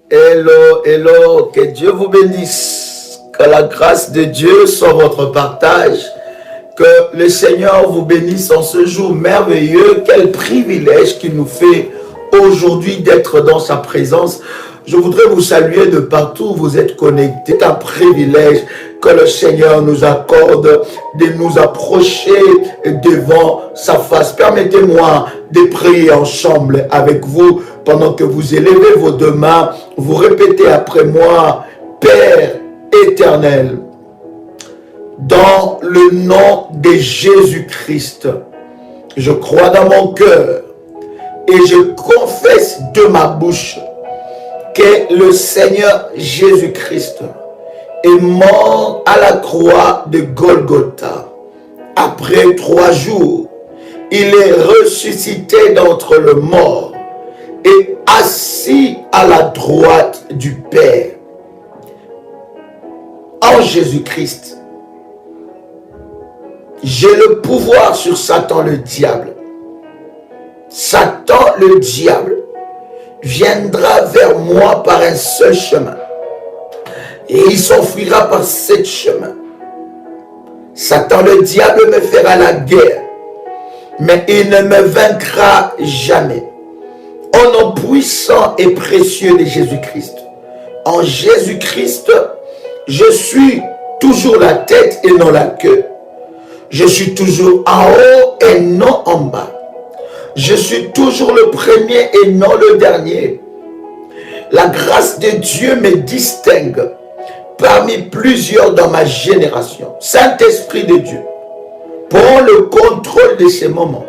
Hello, hello, que Dieu vous bénisse, que la grâce de Dieu soit votre partage, que le Seigneur vous bénisse en ce jour merveilleux. Quel privilège qu'il nous fait aujourd'hui d'être dans sa présence. Je voudrais vous saluer de partout où vous êtes connectés. C'est un privilège que le Seigneur nous accorde de nous approcher devant sa face. Permettez-moi de prier ensemble avec vous pendant que vous élevez vos deux mains. Vous répétez après moi: Père éternel, dans le nom de Jésus-Christ, je crois dans mon cœur et je confesse de ma bouche que le Seigneur Jésus-Christ est mort à la croix de Golgotha. Après 3 jours, il est ressuscité d'entre les morts et assis à la droite du Père. En Jésus-Christ, j'ai le pouvoir sur Satan le diable. Satan le diable viendra vers moi par un seul chemin et il s'enfuira par 7 chemins. Satan le diable me fera la guerre, mais il ne me vaincra jamais. Au nom puissant et précieux de Jésus-Christ, en Jésus-Christ, je suis toujours la tête et non la queue. Je suis toujours en haut et non en bas. Je suis toujours le premier et non le dernier. La grâce de Dieu me distingue parmi plusieurs dans ma génération. Saint-Esprit de Dieu, prends le contrôle de ces moments.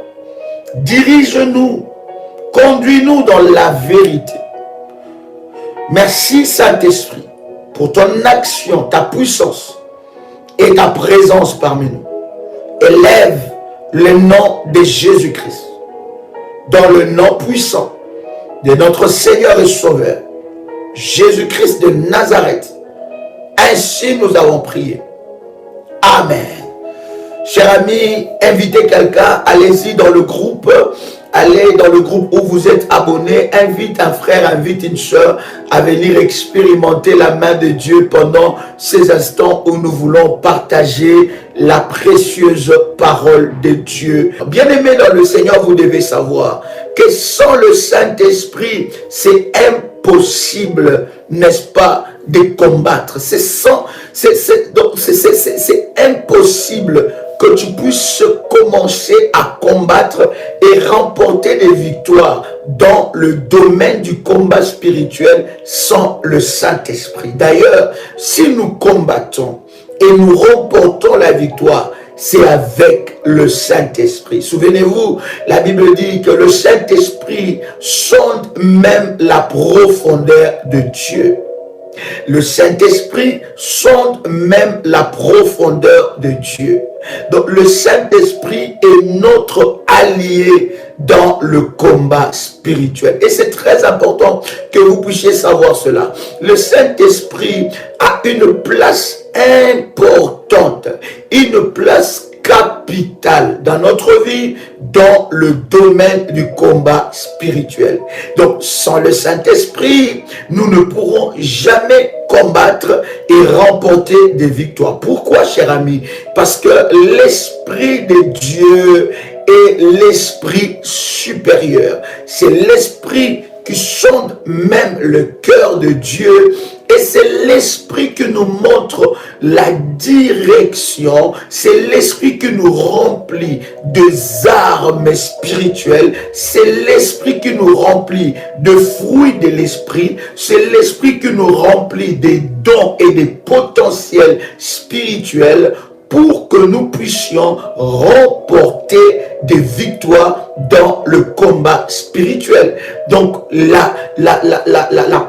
Dirige-nous, conduis-nous dans la vérité. Merci Saint-Esprit pour ton action, ta puissance et ta présence parmi nous. Élève le nom de Jésus-Christ. Dans le nom puissant de notre Seigneur et Sauveur, Jésus-Christ de Nazareth. Ainsi nous avons prié. Amen. Chers amis, invitez quelqu'un, allez-y dans le groupe, allez dans le groupe où vous êtes abonné, invite un frère, invite une soeur à venir expérimenter la main de Dieu pendant ces instants où nous voulons partager la précieuse parole de Dieu. Bien-aimés dans le Seigneur, vous devez savoir que sans le Saint-Esprit, c'est impossible, n'est-ce pas, de combattre. C'est impossible que tu puisses commencer à combattre et remporter des victoires dans le domaine du combat spirituel sans le Saint-Esprit. D'ailleurs, si nous combattons et nous remportons la victoire, c'est avec le Saint-Esprit. Souvenez-vous, la Bible dit que le Saint-Esprit sonde même la profondeur de Dieu. Le Saint-Esprit sonde même la profondeur de Dieu. Donc le Saint-Esprit est notre allié dans le combat spirituel. Et c'est très important que vous puissiez savoir cela. Le Saint-Esprit a une place importante, une place capitale dans notre vie, dans le domaine du combat spirituel. Donc, sans le Saint-Esprit, nous ne pourrons jamais combattre et remporter des victoires. Pourquoi, cher ami? Parce que l'Esprit de Dieu est l'Esprit supérieur. C'est l'Esprit qui sonde même le cœur de Dieu. Et c'est l'Esprit qui nous montre la direction. C'est l'Esprit qui nous remplit des armes spirituelles. C'est l'Esprit qui nous remplit de fruits de l'Esprit. C'est l'Esprit qui nous remplit des dons et des potentiels spirituels pour que nous puissions remporter des victoires dans le combat spirituel. Donc, la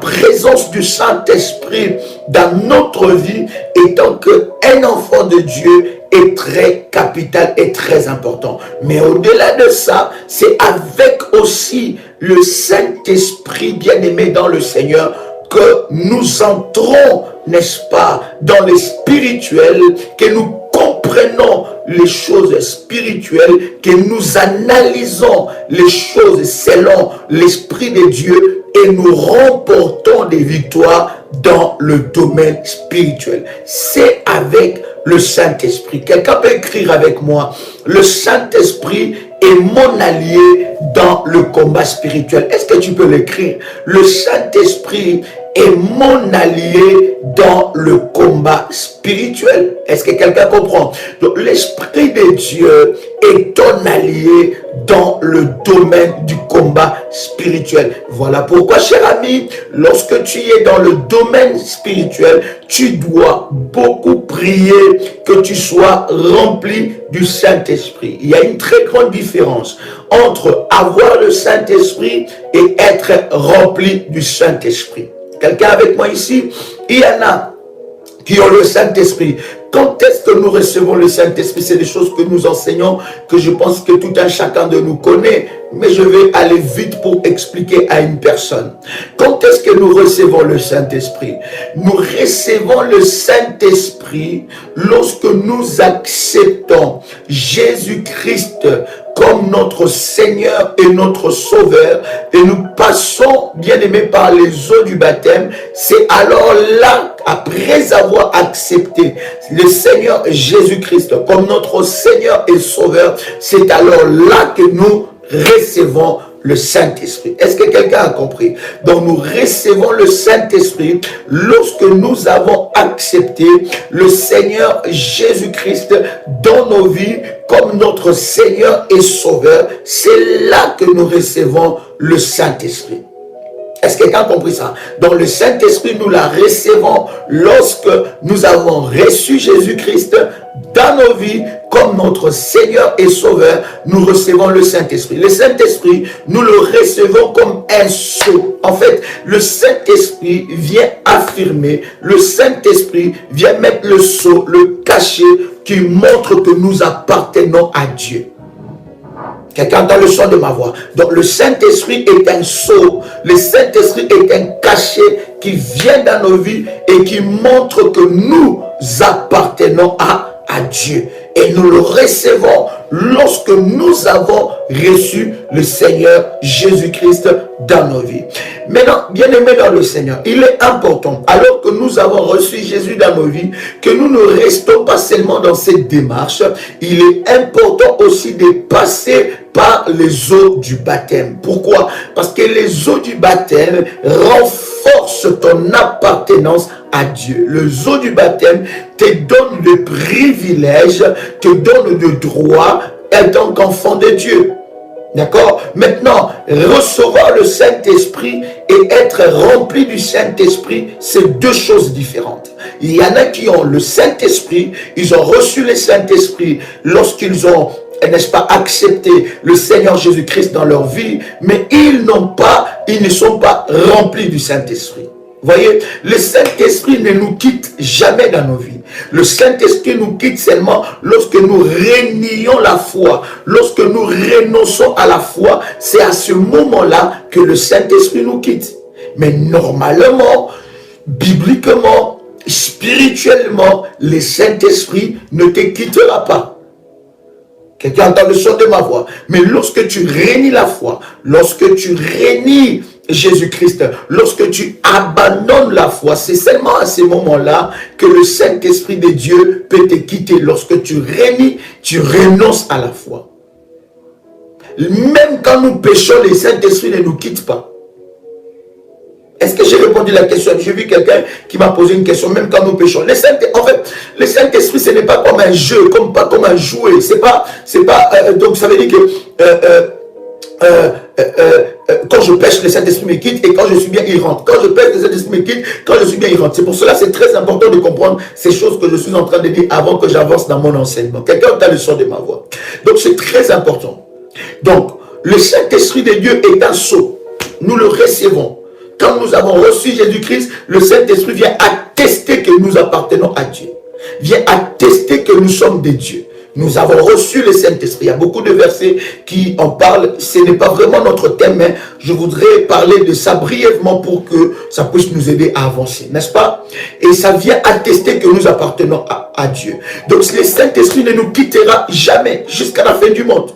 présence du Saint-Esprit dans notre vie étant qu'un enfant de Dieu est très capital et très important. Mais au-delà de ça, c'est avec aussi le Saint-Esprit bien-aimé dans le Seigneur que nous entrons, n'est-ce pas, dans le spirituel, que nous comprenons les choses spirituelles, que nous analysons les choses selon l'Esprit de Dieu et nous remportons des victoires dans le domaine spirituel. C'est avec le Saint-Esprit. Quelqu'un peut écrire avec moi: le Saint-Esprit est mon allié dans le combat spirituel. Est-ce que tu peux l'écrire? Le Saint-Esprit est mon allié dans le combat spirituel. Est-ce que quelqu'un comprend? Donc l'Esprit de Dieu est ton allié dans le domaine du combat spirituel. Voilà pourquoi, cher ami, lorsque tu es dans le domaine spirituel, tu dois beaucoup prier que tu sois rempli du Saint-Esprit. Il y a une très grande différence entre avoir le Saint-Esprit et être rempli du Saint-Esprit. Quelqu'un avec moi ici? Il y en a qui ont le Saint-Esprit. Quand est-ce que nous recevons le Saint-Esprit? C'est des choses que nous enseignons, que je pense que tout un chacun de nous connaît, mais je vais aller vite pour expliquer à une personne. Quand est-ce que nous recevons le Saint-Esprit? Nous recevons le Saint-Esprit lorsque nous acceptons Jésus-Christ comme notre Seigneur et notre Sauveur, et nous passons, bien aimé, par les eaux du baptême. C'est alors là, après avoir accepté le Seigneur Jésus-Christ comme notre Seigneur et Sauveur, c'est alors là que nous recevons le Saint-Esprit. Est-ce que quelqu'un a compris? Donc nous recevons le Saint-Esprit lorsque nous avons accepté le Seigneur Jésus-Christ dans nos vies comme notre Seigneur et Sauveur. C'est là que nous recevons le Saint-Esprit. Est-ce que quelqu'un a compris ça? Donc le Saint-Esprit, nous la recevons lorsque nous avons reçu Jésus-Christ dans nos vies comme notre Seigneur et Sauveur. Nous recevons le Saint-Esprit. Le Saint-Esprit, nous le recevons comme un sceau. En fait, le Saint-Esprit vient affirmer, le Saint-Esprit vient mettre le sceau, le cachet qui montre que nous appartenons à Dieu. Quelqu'un entend le son de ma voix. Donc le Saint-Esprit est un sceau. Le Saint-Esprit est un cachet qui vient dans nos vies et qui montre que nous appartenons à Dieu. Et nous le recevons lorsque nous avons reçu le Seigneur Jésus-Christ dans nos vies. Maintenant, bien aimé dans le Seigneur, il est important, alors que nous avons reçu Jésus dans nos vies, que nous ne restons pas seulement dans cette démarche. Il est important aussi de passer par les eaux du baptême. Pourquoi? Parce que les eaux du baptême renforcent ton appartenance à Dieu. Les eaux du baptême te donnent le privilège, te donnent le droit en tant qu'enfant de Dieu. D'accord? Maintenant, recevoir le Saint-Esprit et être rempli du Saint-Esprit, c'est deux choses différentes. Il y en a qui ont le Saint-Esprit, ils ont reçu le Saint-Esprit lorsqu'ils ont, n'est-ce pas, accepté le Seigneur Jésus-Christ dans leur vie, mais ils ne sont pas remplis du Saint-Esprit. Voyez, le Saint-Esprit ne nous quitte jamais dans nos vies. Le Saint-Esprit nous quitte seulement lorsque nous renions la foi. Lorsque nous renonçons à la foi, c'est à ce moment-là que le Saint-Esprit nous quitte. Mais normalement, bibliquement, spirituellement, le Saint-Esprit ne te quittera pas. Quelqu'un entend le son de ma voix. Mais lorsque tu renies la foi, lorsque tu renies Jésus-Christ, lorsque tu abandonnes la foi, c'est seulement à ce moment-là que le Saint-Esprit de Dieu peut te quitter. Lorsque tu renies, tu renonces à la foi. Même quand nous péchons, le Saint-Esprit ne nous quitte pas. Est-ce que j'ai répondu à la question? J'ai vu quelqu'un qui m'a posé une question, même quand nous péchons. En fait, le Saint-Esprit, ce n'est pas comme un jeu, pas comme un jouet. Donc ça veut dire que quand je pêche, le Saint-Esprit me quitte, et quand je suis bien, il rentre. Quand je pêche, le Saint-Esprit me quitte, quand je suis bien, il rentre. C'est pour cela que c'est très important de comprendre ces choses que je suis en train de dire avant que j'avance dans mon enseignement. Quelqu'un entend le son de ma voix. Donc c'est très important. Donc, le Saint-Esprit de Dieu est un sceau. Nous le recevons. Quand nous avons reçu Jésus-Christ, le Saint-Esprit vient attester que nous appartenons à Dieu. Vient attester que nous sommes des dieux. Nous avons reçu le Saint-Esprit. Il y a beaucoup de versets qui en parlent. Ce n'est pas vraiment notre thème, mais je voudrais parler de ça brièvement pour que ça puisse nous aider à avancer, n'est-ce pas? Et ça vient attester que nous appartenons à Dieu. Donc le Saint-Esprit ne nous quittera jamais jusqu'à la fin du monde.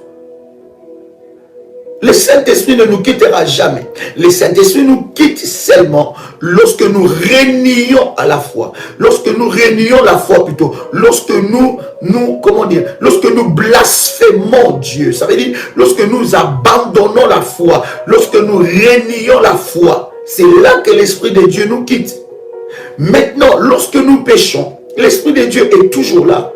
Le Saint-Esprit ne nous quittera jamais. Le Saint-Esprit nous quitte seulement lorsque nous rénions à la foi. Lorsque nous rénions la foi plutôt. Lorsque lorsque nous blasphémons Dieu. Ça veut dire lorsque nous abandonnons la foi. Lorsque nous rénions la foi. C'est là que l'Esprit de Dieu nous quitte. Maintenant, lorsque nous péchons, l'Esprit de Dieu est toujours là.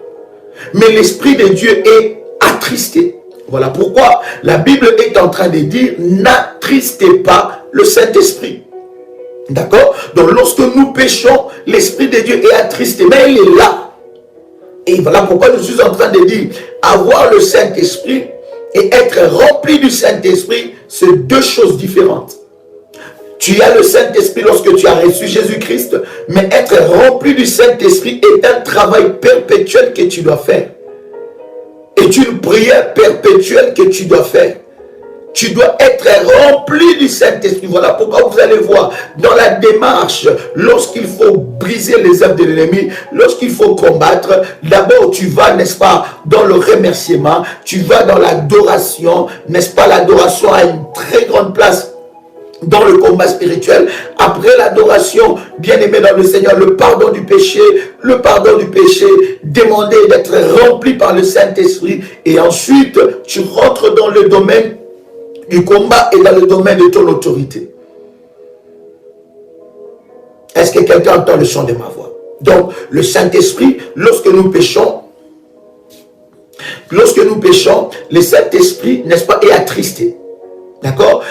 Mais l'Esprit de Dieu est attristé. Voilà pourquoi la Bible est en train de dire « N'attristez pas le Saint-Esprit ». D'accord? Donc lorsque nous péchons, l'Esprit de Dieu est attristé, mais il est là. Et voilà pourquoi je suis en train de dire « Avoir le Saint-Esprit et être rempli du Saint-Esprit, c'est deux choses différentes. » Tu as le Saint-Esprit lorsque tu as reçu Jésus-Christ, mais être rempli du Saint-Esprit est un travail perpétuel que tu dois faire. C'est une prière perpétuelle que tu dois faire. Tu dois être rempli du Saint-Esprit. Voilà pourquoi vous allez voir dans la démarche, lorsqu'il faut briser les œuvres de l'ennemi, lorsqu'il faut combattre, d'abord tu vas, n'est-ce pas, dans le remerciement, tu vas dans l'adoration, n'est-ce pas, l'adoration a une très grande place dans le combat spirituel. Après l'adoration, bien aimé dans le Seigneur, le pardon du péché, demander d'être rempli par le Saint-Esprit, et ensuite tu rentres dans le domaine du combat et dans le domaine de ton autorité. Est-ce que quelqu'un entend le son de ma voix? Donc le Saint-Esprit, lorsque nous péchons, le Saint-Esprit, n'est-ce pas, est attristé. D'accord?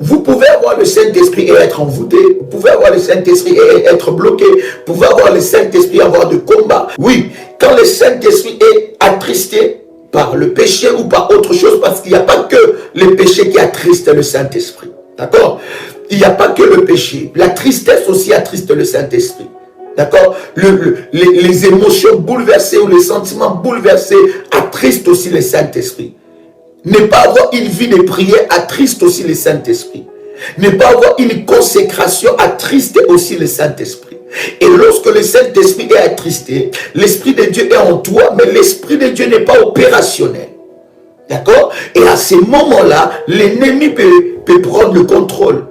Vous pouvez avoir le Saint-Esprit et être envoûté. Vous pouvez avoir le Saint-Esprit et être bloqué. Vous pouvez avoir le Saint-Esprit et avoir de combat. Oui, quand le Saint-Esprit est attristé par le péché ou par autre chose, parce qu'il n'y a pas que le péché qui attriste le Saint-Esprit. D'accord? Il n'y a pas que le péché. La tristesse aussi attriste le Saint-Esprit. D'accord? Les émotions bouleversées ou les sentiments bouleversés attristent aussi le Saint-Esprit. Ne pas avoir une vie de prière attriste aussi le Saint-Esprit. Ne pas avoir une consécration attriste aussi le Saint-Esprit. Et lorsque le Saint-Esprit est attristé, l'Esprit de Dieu est en toi, mais l'Esprit de Dieu n'est pas opérationnel. D'accord? Et à ces moments-là, l'ennemi peut prendre le contrôle.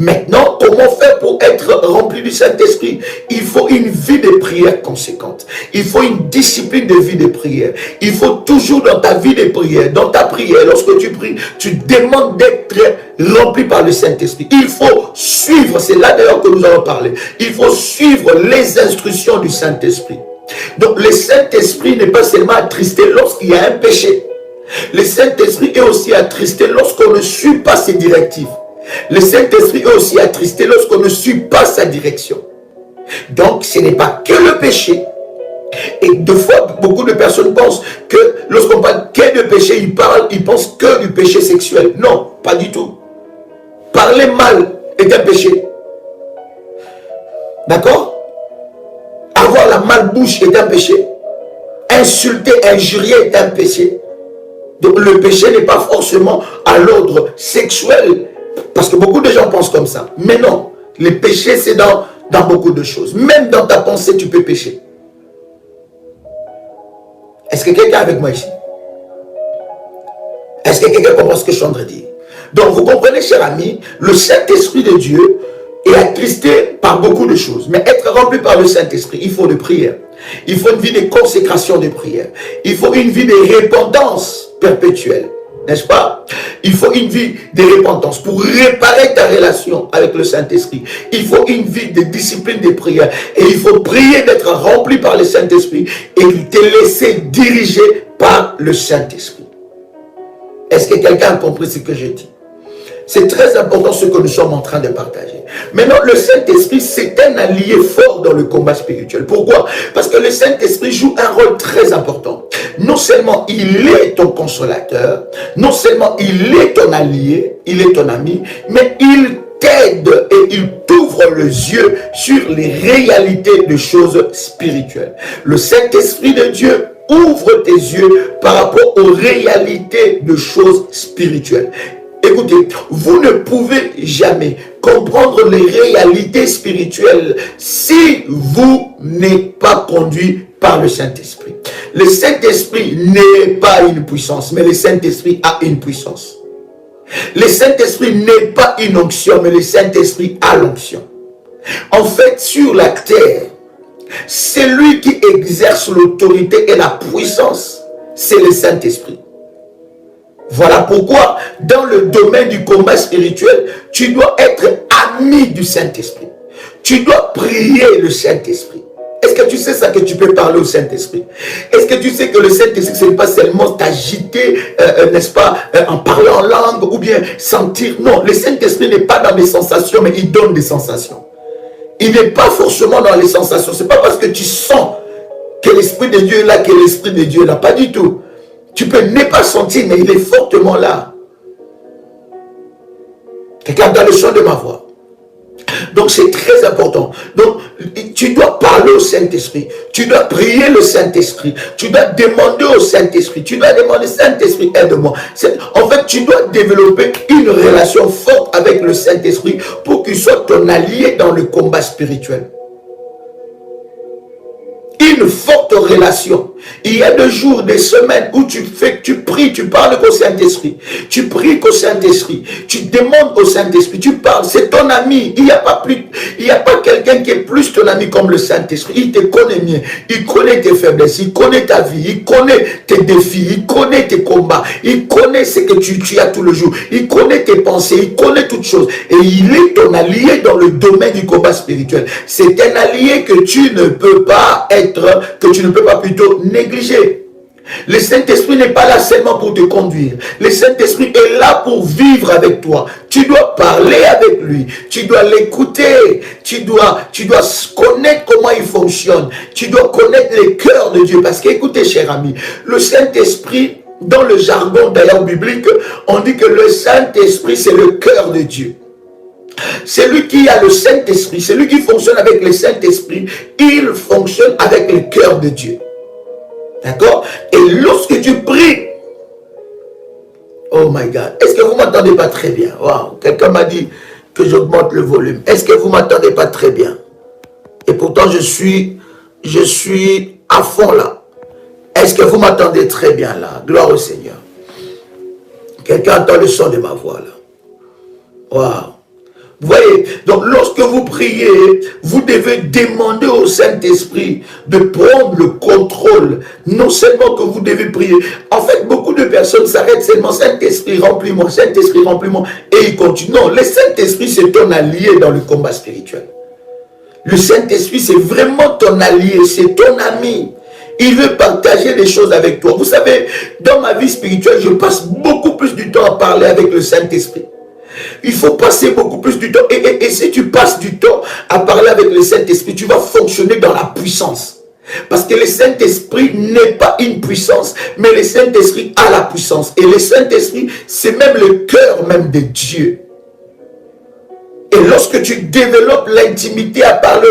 Maintenant, comment faire pour être rempli du Saint-Esprit? Il faut une vie de prière conséquente. Il faut une discipline de vie de prière. Il faut toujours dans ta vie de prière, dans ta prière, lorsque tu pries, tu demandes d'être rempli par le Saint-Esprit. Il faut suivre, c'est là d'ailleurs que nous allons parler. Il faut suivre les instructions du Saint-Esprit. Donc le Saint-Esprit n'est pas seulement attristé lorsqu'il y a un péché. Le Saint-Esprit est aussi attristé lorsqu'on ne suit pas ses directives. Le Saint-Esprit est aussi attristé lorsqu'on ne suit pas sa direction. Donc, ce n'est pas que le péché. Et deux fois, beaucoup de personnes pensent que lorsqu'on parle que de péché, ils pensent que du péché sexuel. Non, pas du tout. Parler mal est un péché. D'accord? Avoir la malbouche est un péché. Insulter, injurier est un péché. Donc, le péché n'est pas forcément à l'ordre sexuel. Parce que beaucoup de gens pensent comme ça. Mais non, le péché, c'est dans beaucoup de choses. Même dans ta pensée, tu peux pécher. Est-ce que quelqu'un est avec moi ici? Est-ce que quelqu'un comprend ce que je suis en train de dire? Donc, vous comprenez, cher ami, le Saint-Esprit de Dieu est attristé par beaucoup de choses. Mais être rempli par le Saint-Esprit, il faut de prière. Il faut une vie de consécration de prière. Il faut une vie de repentance perpétuelle. N'est-ce pas? Il faut une vie de repentance pour réparer ta relation avec le Saint-Esprit. Il faut une vie de discipline de prière. Et il faut prier d'être rempli par le Saint-Esprit et te laisser diriger par le Saint-Esprit. Est-ce que quelqu'un a compris ce que j'ai dit? C'est très important ce que nous sommes en train de partager. Maintenant, le Saint-Esprit, c'est un allié fort dans le combat spirituel. Pourquoi? Parce que le Saint-Esprit joue un rôle très important. Non seulement il est ton consolateur, non seulement il est ton allié, il est ton ami, mais il t'aide et il t'ouvre les yeux sur les réalités des choses spirituelles. Le Saint-Esprit de Dieu ouvre tes yeux par rapport aux réalités de choses spirituelles. Écoutez, vous ne pouvez jamais comprendre les réalités spirituelles si vous n'êtes pas conduit par le Saint-Esprit. Le Saint-Esprit n'est pas une puissance, mais le Saint-Esprit a une puissance. Le Saint-Esprit n'est pas une onction, mais le Saint-Esprit a l'onction. En fait, sur la terre, celui qui exerce l'autorité et la puissance, c'est le Saint-Esprit. Voilà pourquoi, dans le domaine du combat spirituel, tu dois être ami du Saint-Esprit. Tu dois prier le Saint-Esprit. Est-ce que tu sais ça, que tu peux parler au Saint-Esprit? Est-ce que tu sais que le Saint-Esprit, ce n'est pas seulement t'agiter, n'est-ce pas, en parlant en langue, ou bien sentir? Non, le Saint-Esprit n'est pas dans les sensations, mais il donne des sensations. Il n'est pas forcément dans les sensations. Ce n'est pas parce que tu sens que l'Esprit de Dieu est là, que l'Esprit de Dieu est là. Pas du tout. Tu peux ne pas sentir, mais il est fortement là. Quelqu'un dans le son de ma voix. Donc c'est très important. Donc tu dois parler au Saint-Esprit. Tu dois prier le Saint-Esprit. Tu dois demander au Saint-Esprit. Tu dois demander, Saint-Esprit, aide-moi. En fait, tu dois développer une relation forte avec le Saint-Esprit pour qu'il soit ton allié dans le combat spirituel. Une forte relation. Il y a des jours, des semaines où tu pries, tu parles qu'au Saint-Esprit. Tu pries qu'au Saint-Esprit. Tu demandes au Saint-Esprit, tu parles. C'est ton ami. Il n'y a pas quelqu'un qui est plus ton ami comme le Saint-Esprit. Il te connaît mieux. Il connaît tes faiblesses. Il connaît ta vie. Il connaît tes défis. Il connaît tes combats. Il connaît ce que tu as tout le jour. Il connaît tes pensées. Il connaît toutes choses. Et il est ton allié dans le domaine du combat spirituel. C'est un allié que tu ne peux pas plutôt négliger. Le Saint-Esprit n'est pas là seulement pour te conduire. Le Saint-Esprit est là pour vivre avec toi. Tu dois parler avec lui. Tu dois l'écouter. Tu dois connaître comment il fonctionne. Tu dois connaître les cœurs de Dieu. Parce qu'écoutez, cher ami, le Saint-Esprit, dans le jargon d'ailleurs biblique, on dit que le Saint-Esprit, c'est le cœur de Dieu. Celui qui a le Saint-Esprit, celui qui fonctionne avec le Saint-Esprit, il fonctionne avec le cœur de Dieu. D'accord? Et lorsque tu pries, oh my God, est-ce que vous ne m'entendez pas très bien? Wow, quelqu'un m'a dit que j'augmente le volume. Est-ce que vous ne m'entendez pas très bien? Et pourtant, je suis à fond là. Est-ce que vous m'entendez très bien là? Gloire au Seigneur. Quelqu'un entend le son de ma voix là. Wow. Vous voyez, donc lorsque vous priez, vous devez demander au Saint-Esprit de prendre le contrôle. Non seulement que vous devez prier. En fait, beaucoup de personnes s'arrêtent seulement, Saint-Esprit, remplis-moi, Saint-Esprit, remplis-moi. Et ils continuent. Non, le Saint-Esprit, c'est ton allié dans le combat spirituel. Le Saint-Esprit, c'est vraiment ton allié, c'est ton ami. Il veut partager des choses avec toi. Vous savez, dans ma vie spirituelle, je passe beaucoup plus du temps à parler avec le Saint-Esprit. Il faut passer beaucoup plus du temps. Et si tu passes du temps à parler avec le Saint-Esprit, tu vas fonctionner dans la puissance. Parce que le Saint-Esprit n'est pas une puissance, mais le Saint-Esprit a la puissance. Et le Saint-Esprit, c'est même le cœur même de Dieu. Et lorsque tu développes l'intimité à parler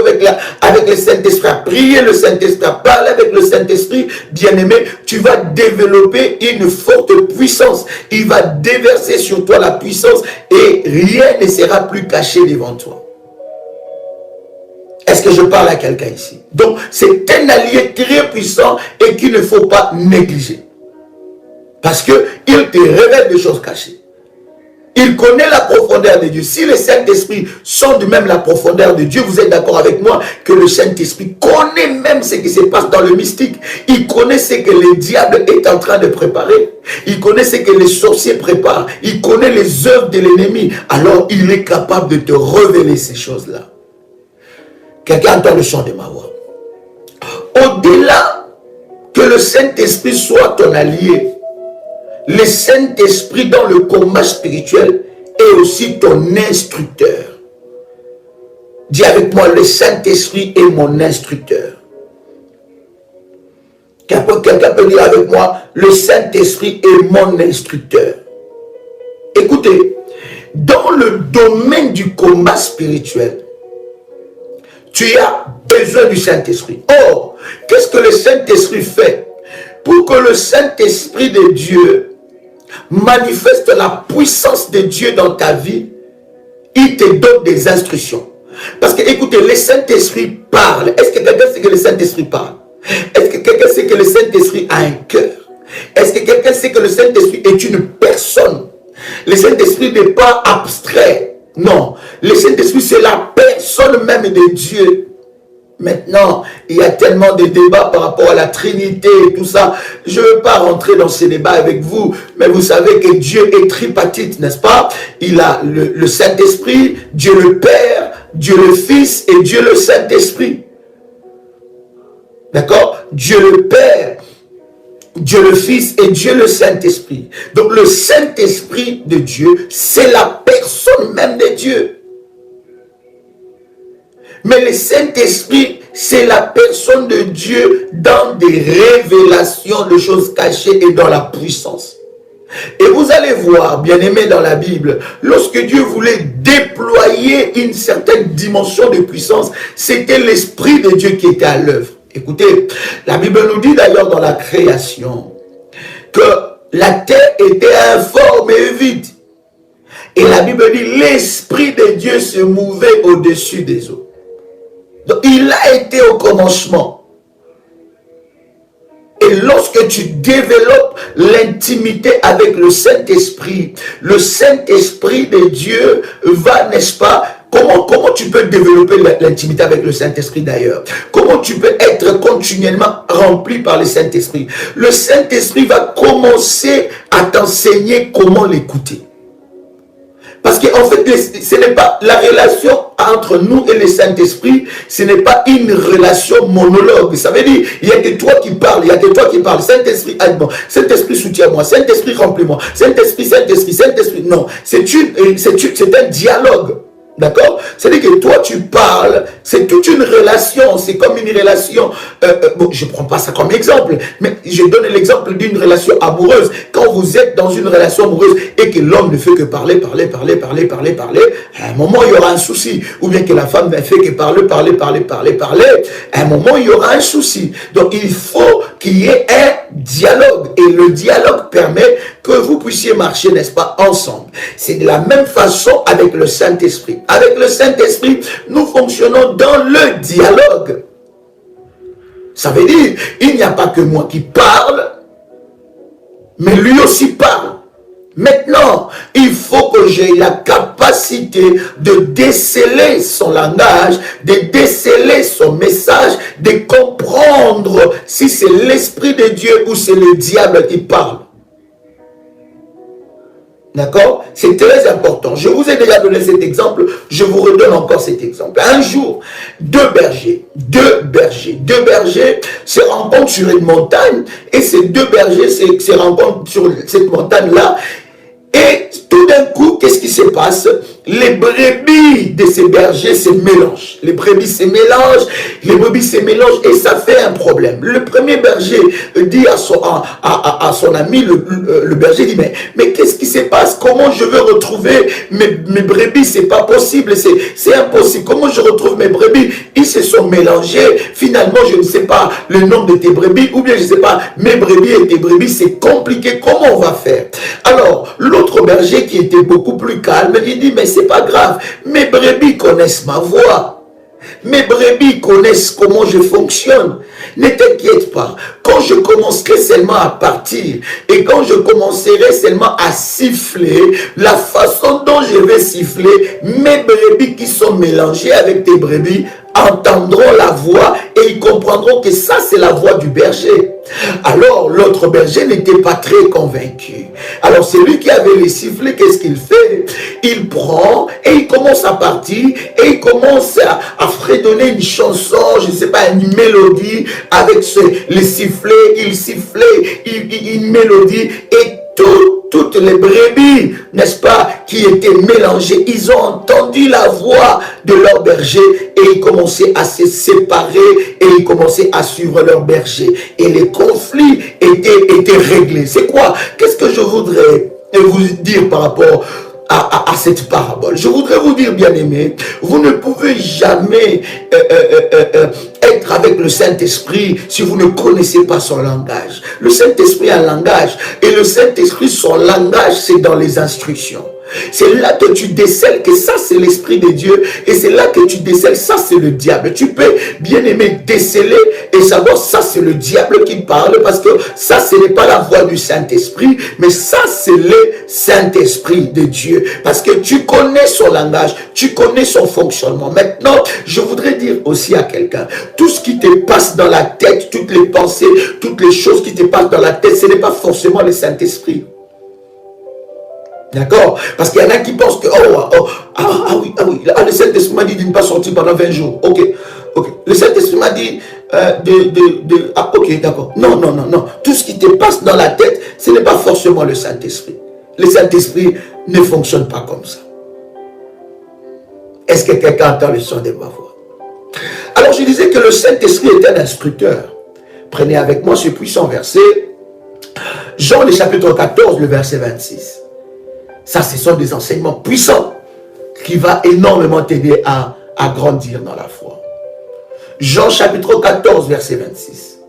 avec le Saint-Esprit, à prier le Saint-Esprit, à parler avec le Saint-Esprit, bien-aimé, tu vas développer une forte puissance. Il va déverser sur toi la puissance et rien ne sera plus caché devant toi. Est-ce que je parle à quelqu'un ici? Donc, c'est un allié très puissant et qu'il ne faut pas négliger. Parce qu'il te révèle des choses cachées. Il connaît la profondeur de Dieu. Si le Saint-Esprit sonde même la profondeur de Dieu, vous êtes d'accord avec moi que le Saint-Esprit connaît même ce qui se passe dans le mystique. Il connaît ce que le diable est en train de préparer. Il connaît ce que les sorciers préparent. Il connaît les œuvres de l'ennemi. Alors, il est capable de te révéler ces choses-là. Quelqu'un entend le chant de ma voix. Au-delà que le Saint-Esprit soit ton allié, le Saint-Esprit dans le combat spirituel est aussi ton instructeur. Dis avec moi, le Saint-Esprit est mon instructeur. Quelqu'un peut dire avec moi, le Saint-Esprit est mon instructeur. Écoutez, dans le domaine du combat spirituel, tu as besoin du Saint-Esprit. Or, qu'est-ce que le Saint-Esprit fait? pour que le Saint-Esprit de Dieu manifeste la puissance de Dieu dans ta vie, il te donne des instructions. Parce que, écoutez, le Saint-Esprit parle. Est-ce que quelqu'un sait que le Saint-Esprit parle? Est-ce que quelqu'un sait que le Saint-Esprit a un cœur? Est-ce que quelqu'un sait que le Saint-Esprit est une personne? Le Saint-Esprit n'est pas abstrait. Non. Le Saint-Esprit, c'est la personne même de Dieu. Maintenant, il y a tellement de débats par rapport à la Trinité et tout ça. Je ne veux pas rentrer dans ces débats avec vous, mais vous savez que Dieu est tripartite, n'est-ce pas? Il a le Saint-Esprit, Dieu le Père, Dieu le Fils et Dieu le Saint-Esprit. D'accord? Dieu le Père, Dieu le Fils et Dieu le Saint-Esprit. Donc le Saint-Esprit de Dieu, c'est la personne même de Dieu. Mais le Saint-Esprit, c'est la personne de Dieu dans des révélations de choses cachées et dans la puissance. Et vous allez voir, bien-aimés dans la Bible, lorsque Dieu voulait déployer une certaine dimension de puissance, c'était l'Esprit de Dieu qui était à l'œuvre. Écoutez, la Bible nous dit d'ailleurs dans la création que la terre était informe et vide. Et la Bible dit l'Esprit de Dieu se mouvait au-dessus des eaux. Donc, il a été au commencement. Et lorsque tu développes l'intimité avec le Saint-Esprit de Dieu va, n'est-ce pas, comment tu peux développer l'intimité avec le Saint-Esprit d'ailleurs? Comment tu peux être continuellement rempli par le Saint-Esprit? Le Saint-Esprit va commencer à t'enseigner comment l'écouter. Parce qu'en fait, ce n'est pas la relation entre nous et le Saint-Esprit, ce n'est pas une relation monologue. Ça veut dire, il n'y a que toi qui parles, il n'y a que toi qui parles. Saint-Esprit, aide-moi. Saint-Esprit, soutiens-moi. Saint-Esprit, remplis-moi. Saint-Esprit, Saint-Esprit, Saint-Esprit. Non, c'est un dialogue. D'accord? C'est-à-dire que toi, tu parles, c'est toute une relation, c'est comme une relation, bon, je ne prends pas ça comme exemple, mais je donne l'exemple d'une relation amoureuse. Quand vous êtes dans une relation amoureuse et que l'homme ne fait que parler, à un moment, il y aura un souci. Ou bien que la femme ne fait que parler, à un moment, il y aura un souci. Donc, il faut qu'il y ait un dialogue. Et le dialogue permet que vous puissiez marcher, n'est-ce pas, ensemble. C'est de la même façon avec le Saint-Esprit. Avec le Saint-Esprit, nous fonctionnons dans le dialogue. Ça veut dire, il n'y a pas que moi qui parle, mais lui aussi parle. Maintenant, il faut que j'ai la capacité de déceler son langage, de déceler son message, de comprendre si c'est l'Esprit de Dieu ou c'est le diable qui parle. D'accord? C'est très important. Je vous ai déjà donné cet exemple. Je vous redonne encore cet exemple. Un jour, deux bergers se rencontrent sur une montagne et ces deux bergers se rencontrent sur cette montagne-là. Et tout d'un coup, qu'est-ce qui se passe? Les brebis de ces bergers se mélangent. Les brebis se mélangent et ça fait un problème. Le premier berger dit à son ami, le berger dit, mais qu'est-ce qui se passe? Comment je veux retrouver mes brebis? C'est pas possible, c'est impossible. Comment je retrouve mes brebis? Ils se sont mélangés. Finalement, je ne sais pas le nom de tes brebis, ou bien je ne sais pas mes brebis et tes brebis, c'est compliqué. Comment on va faire? Alors, l'autre berger qui était beaucoup plus calme, il dit, mais c'est pas grave, mes brebis connaissent ma voix, mes brebis connaissent comment je fonctionne, ne t'inquiète pas, quand je commencerai seulement à partir, et quand je commencerai seulement à siffler, la façon dont je vais siffler, mes brebis qui sont mélangées avec tes brebis, entendront la voix et ils comprendront que ça c'est la voix du berger. Alors l'autre berger n'était pas très convaincu. Alors celui qui avait les sifflets, qu'est-ce qu'il fait? Il prend et il commence à partir et il commence à fredonner une chanson, je ne sais pas, une mélodie avec les sifflets, il sifflait une mélodie et toutes les brebis, n'est-ce pas, qui étaient mélangées, ils ont entendu la voix de leur berger et ils commençaient à se séparer et ils commençaient à suivre leur berger. Et les conflits étaient réglés. C'est quoi? Qu'est-ce que je voudrais vous dire par rapport à cette parabole. Je voudrais vous dire, bien-aimés, vous ne pouvez jamais être avec le Saint-Esprit si vous ne connaissez pas son langage. Le Saint-Esprit a un langage, et le Saint-Esprit, son langage, c'est dans les instructions. C'est là que tu décèles que ça c'est l'Esprit de Dieu, et c'est là que tu décèles ça c'est le diable. Tu peux bien aimer déceler et savoir ça c'est le diable qui parle, parce que ça ce n'est pas la voix du Saint-Esprit, mais ça c'est le Saint-Esprit de Dieu, parce que tu connais son langage, tu connais son fonctionnement. Maintenant, je voudrais dire aussi à quelqu'un, tout ce qui te passe dans la tête, toutes les pensées, toutes les choses qui te passent dans la tête, ce n'est pas forcément le Saint-Esprit. D'accord? Parce qu'il y en a qui pensent que, oui, le Saint-Esprit m'a dit de ne pas sortir pendant 20 jours. Ok. Le Saint-Esprit m'a dit ok, d'accord. Non. Tout ce qui te passe dans la tête, ce n'est pas forcément le Saint-Esprit. Le Saint-Esprit ne fonctionne pas comme ça. Est-ce que quelqu'un entend le son de ma voix? Alors, je disais que le Saint-Esprit est un instructeur. Prenez avec moi ce puissant verset. Jean, le chapitre 14, le verset 26. Ça, ce sont des enseignements puissants qui vont énormément t'aider à grandir dans la foi. Jean chapitre 14, verset 26.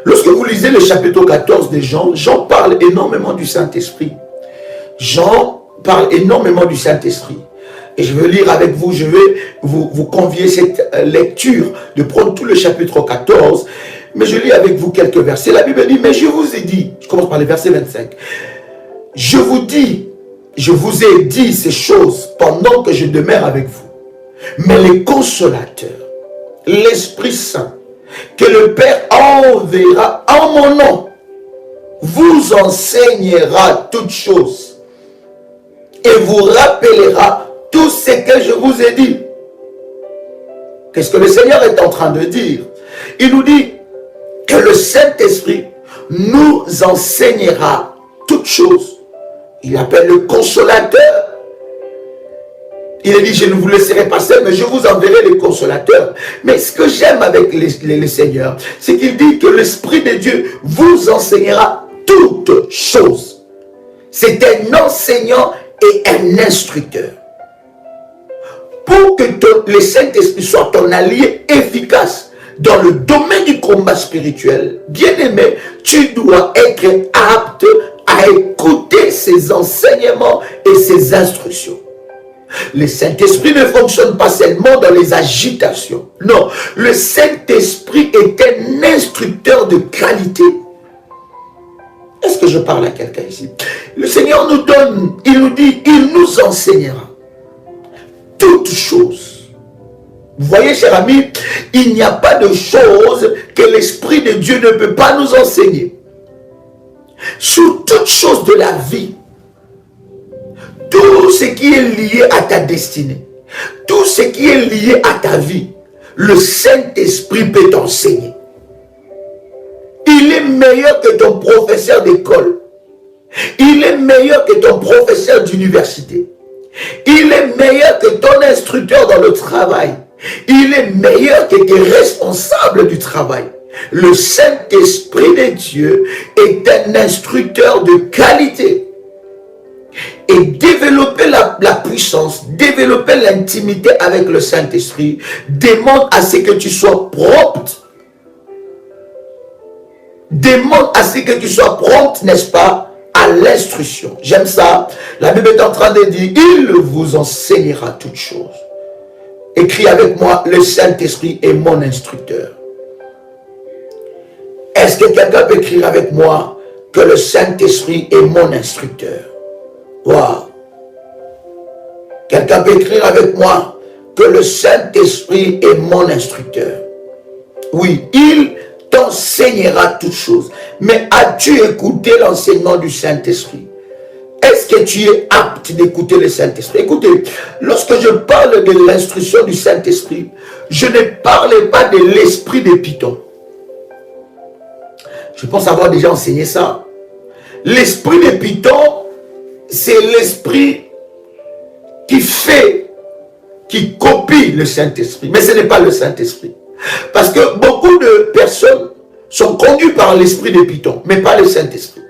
Lorsque vous lisez le chapitre 14 de Jean, Jean parle énormément du Saint-Esprit. Jean parle énormément du Saint-Esprit. Et je veux lire avec vous, je vais vous convier cette lecture, de prendre tout le chapitre 14. Mais je lis avec vous quelques versets. La Bible dit, mais je vous ai dit, je commence par le verset 25. Je vous ai dit ces choses pendant que je demeure avec vous. Mais le consolateur, l'Esprit Saint, que le Père enverra en mon nom, vous enseignera toutes choses et vous rappellera tout ce que je vous ai dit. Qu'est-ce que le Seigneur est en train de dire? Il nous dit que le Saint-Esprit nous enseignera toutes choses. Il appelle le consolateur. Il a dit, je ne vous laisserai pas seul, mais je vous enverrai le consolateur. Mais ce que j'aime avec le Seigneur, c'est qu'il dit que l'Esprit de Dieu vous enseignera toutes choses. C'est un enseignant et un instructeur. Pour que le Saint-Esprit soit ton allié efficace dans le domaine du combat spirituel, bien-aimé, tu dois être apte à écouter ses enseignements et ses instructions. Le Saint-Esprit ne fonctionne pas seulement dans les agitations. Non, le Saint-Esprit est un instructeur de qualité. Est-ce que je parle à quelqu'un ici? Le Seigneur nous donne, il nous dit, il nous enseignera toutes choses. Vous voyez, cher ami, il n'y a pas de chose que l'Esprit de Dieu ne peut pas nous enseigner. Sur toutes choses de la vie, tout ce qui est lié à ta destinée, tout ce qui est lié à ta vie, le Saint-Esprit peut t'enseigner. Il est meilleur que ton professeur d'école. Il est meilleur que ton professeur d'université. Il est meilleur que ton instructeur dans le travail. Il est meilleur que tes responsables du travail. Le Saint-Esprit de Dieu est un instructeur de qualité. Et développer la puissance, développer l'intimité avec le Saint-Esprit demande à ce que tu sois prompte. Demande à ce que tu sois prompte, n'est-ce pas, à l'instruction. J'aime ça. La Bible est en train de dire, il vous enseignera toutes choses. Écris avec moi, le Saint-Esprit est mon instructeur. Est-ce que quelqu'un peut écrire avec moi que le Saint-Esprit est mon instructeur? Wow. Quelqu'un peut écrire avec moi que le Saint-Esprit est mon instructeur. Oui, il t'enseignera toutes choses. Mais as-tu écouté l'enseignement du Saint-Esprit? Est-ce que tu es apte d'écouter le Saint-Esprit? Écoutez, lorsque je parle de l'instruction du Saint-Esprit, je ne parle pas de l'esprit de Python. Je pense avoir déjà enseigné ça. L'esprit de Python, c'est l'esprit qui copie le Saint-Esprit. Mais ce n'est pas le Saint-Esprit. Parce que beaucoup de personnes sont conduites par l'esprit de Python, mais pas le Saint-Esprit.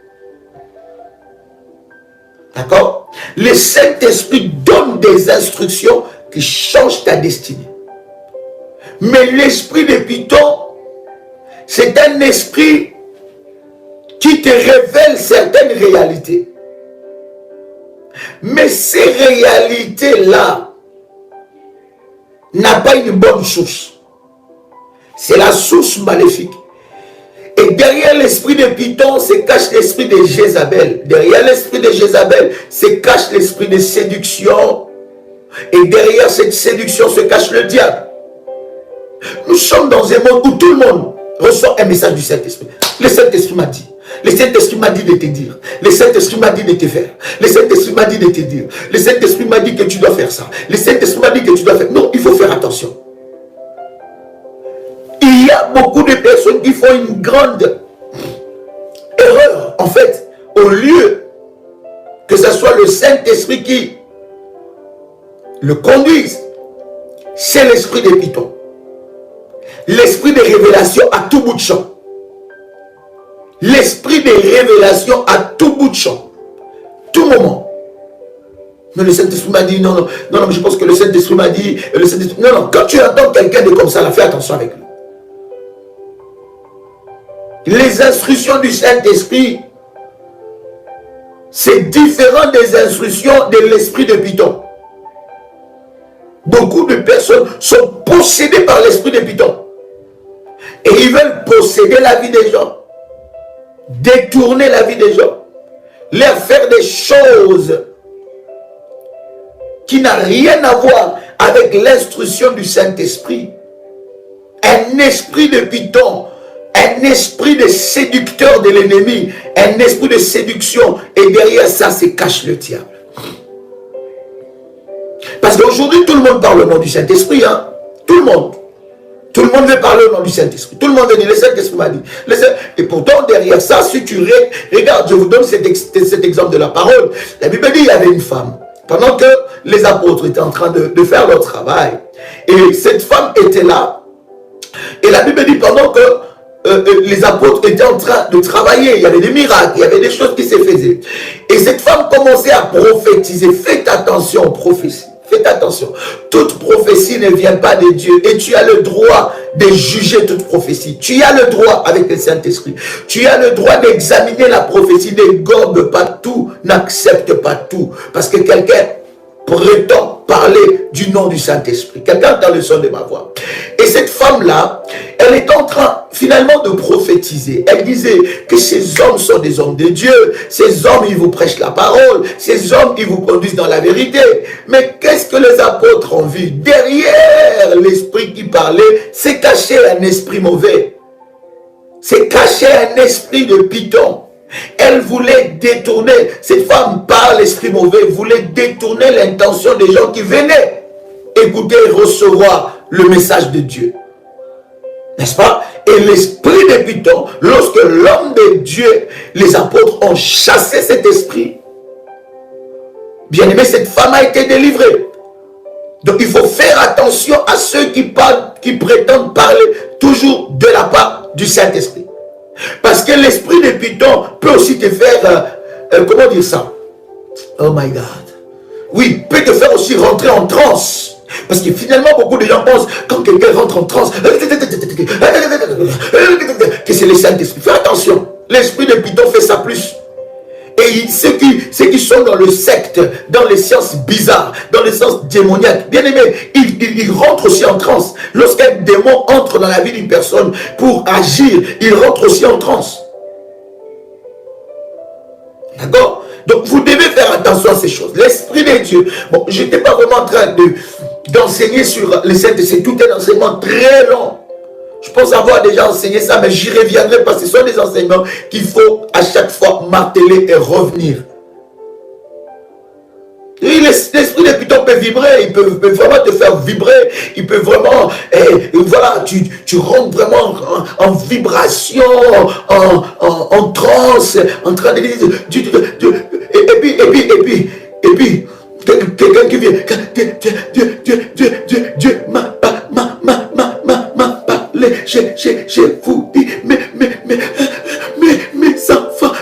D'accord? Le Saint-Esprit donne des instructions qui changent ta destinée. Mais l'esprit de Python, c'est un esprit qui te révèle certaines réalités. Mais ces réalités-là n'ont pas une bonne source. C'est la source maléfique. Et derrière l'esprit de Python se cache l'esprit de Jézabel. Derrière l'esprit de Jézabel se cache l'esprit de séduction. Et derrière cette séduction se cache le diable. Nous sommes dans un monde où tout le monde reçoit un message du Saint-Esprit. Le Saint-Esprit m'a dit. Le Saint-Esprit m'a dit de te dire. Le Saint-Esprit m'a dit de te faire. Le Saint-Esprit m'a dit de te dire. Le Saint-Esprit m'a dit que tu dois faire ça. Le Saint-Esprit m'a dit que tu dois faire. Non, il faut faire attention. Il y a beaucoup de personnes qui font une grande erreur. En fait, au lieu que ce soit le Saint-Esprit qui le conduise, c'est l'esprit de Python. L'esprit de révélation à tout bout de champ. L'esprit de révélation à tout bout de champ. Tout moment. Mais le Saint-Esprit m'a dit, non, je pense que le Saint-Esprit m'a dit, non, quand tu entends quelqu'un de comme ça, là, fais attention avec lui. Les instructions du Saint-Esprit, c'est différent des instructions de l'esprit de Python. Beaucoup de personnes sont possédées par l'esprit de Python. Et ils veulent posséder la vie des gens. Détourner la vie des gens. Leur faire des choses qui n'ont rien à voir avec l'instruction du Saint-Esprit. Un esprit de Python, un esprit de séducteur de l'ennemi, un esprit de séduction, et derrière ça se cache le diable. Parce qu'aujourd'hui, tout le monde parle au nom du Saint-Esprit, hein? Tout le monde. Tout le monde veut parler au nom du Saint-Esprit. Tout le monde veut dire, le Saint-Esprit m'a dit. Et pourtant, derrière ça, si tu regardes, je vous donne cet exemple de la parole. La Bible dit, il y avait une femme. Pendant que les apôtres étaient en train de faire leur travail. Et cette femme était là. Et la Bible dit, pendant que les apôtres étaient en train de travailler, il y avait des miracles, il y avait des choses qui se faisaient. Et cette femme commençait à prophétiser. Faites attention aux prophéties. Faites attention. Toute prophétie ne vient pas de Dieu. Et tu as le droit de juger toute prophétie. Tu as le droit avec le Saint-Esprit. Tu as le droit d'examiner la prophétie. Ne gobe pas tout. N'accepte pas tout. Parce que quelqu'un prétend parler du nom du Saint-Esprit. Quelqu'un entend le son de ma voix. Et cette femme-là, elle est en train finalement de prophétiser. Elle disait que ces hommes sont des hommes de Dieu. Ces hommes, ils vous prêchent la parole. Ces hommes, ils vous conduisent dans la vérité. Mais qu'est-ce que les apôtres ont vu? Derrière l'esprit qui parlait, c'est caché un esprit mauvais. C'est caché un esprit de Python. Elle voulait détourner, cette femme par l'esprit mauvais, voulait détourner l'intention des gens qui venaient écouter et recevoir le message de Dieu. N'est-ce pas? Et l'esprit de Python, lorsque l'homme de Dieu, les apôtres ont chassé cet esprit, bien aimé, cette femme a été délivrée. Donc il faut faire attention à ceux qui parlent, qui prétendent parler toujours de la part du Saint-Esprit. Parce que l'esprit de Python peut aussi te faire, comment dire ça? Oh my God. Oui, peut te faire aussi rentrer en transe. Parce que finalement, beaucoup de gens pensent, quand quelqu'un rentre en transe, que c'est le Saint-Esprit. Fais attention. L'esprit de Python fait ça plus. Et ceux qui sont dans le secte, dans les sciences bizarres, dans les sciences démoniaques, bien aimé, ils rentrent aussi en transe. Lorsqu'un démon entre dans la vie d'une personne pour agir, il rentre aussi en transe. D'accord? Donc vous devez faire attention à ces choses. L'esprit de Dieu. Bon, je n'étais pas vraiment en train d'enseigner sur les saints. C'est tout un enseignement très long. Je pense avoir déjà enseigné ça, mais j'y reviendrai parce que ce sont des enseignements qu'il faut à chaque fois marteler et revenir. L'esprit de Python peut vibrer, il peut vraiment te faire vibrer, il peut vraiment, voilà, tu rentres vraiment en vibration, en transe, en train de dire, et puis, quelqu'un qui vient, Dieu m'a parlé, je vous dis, mes enfants,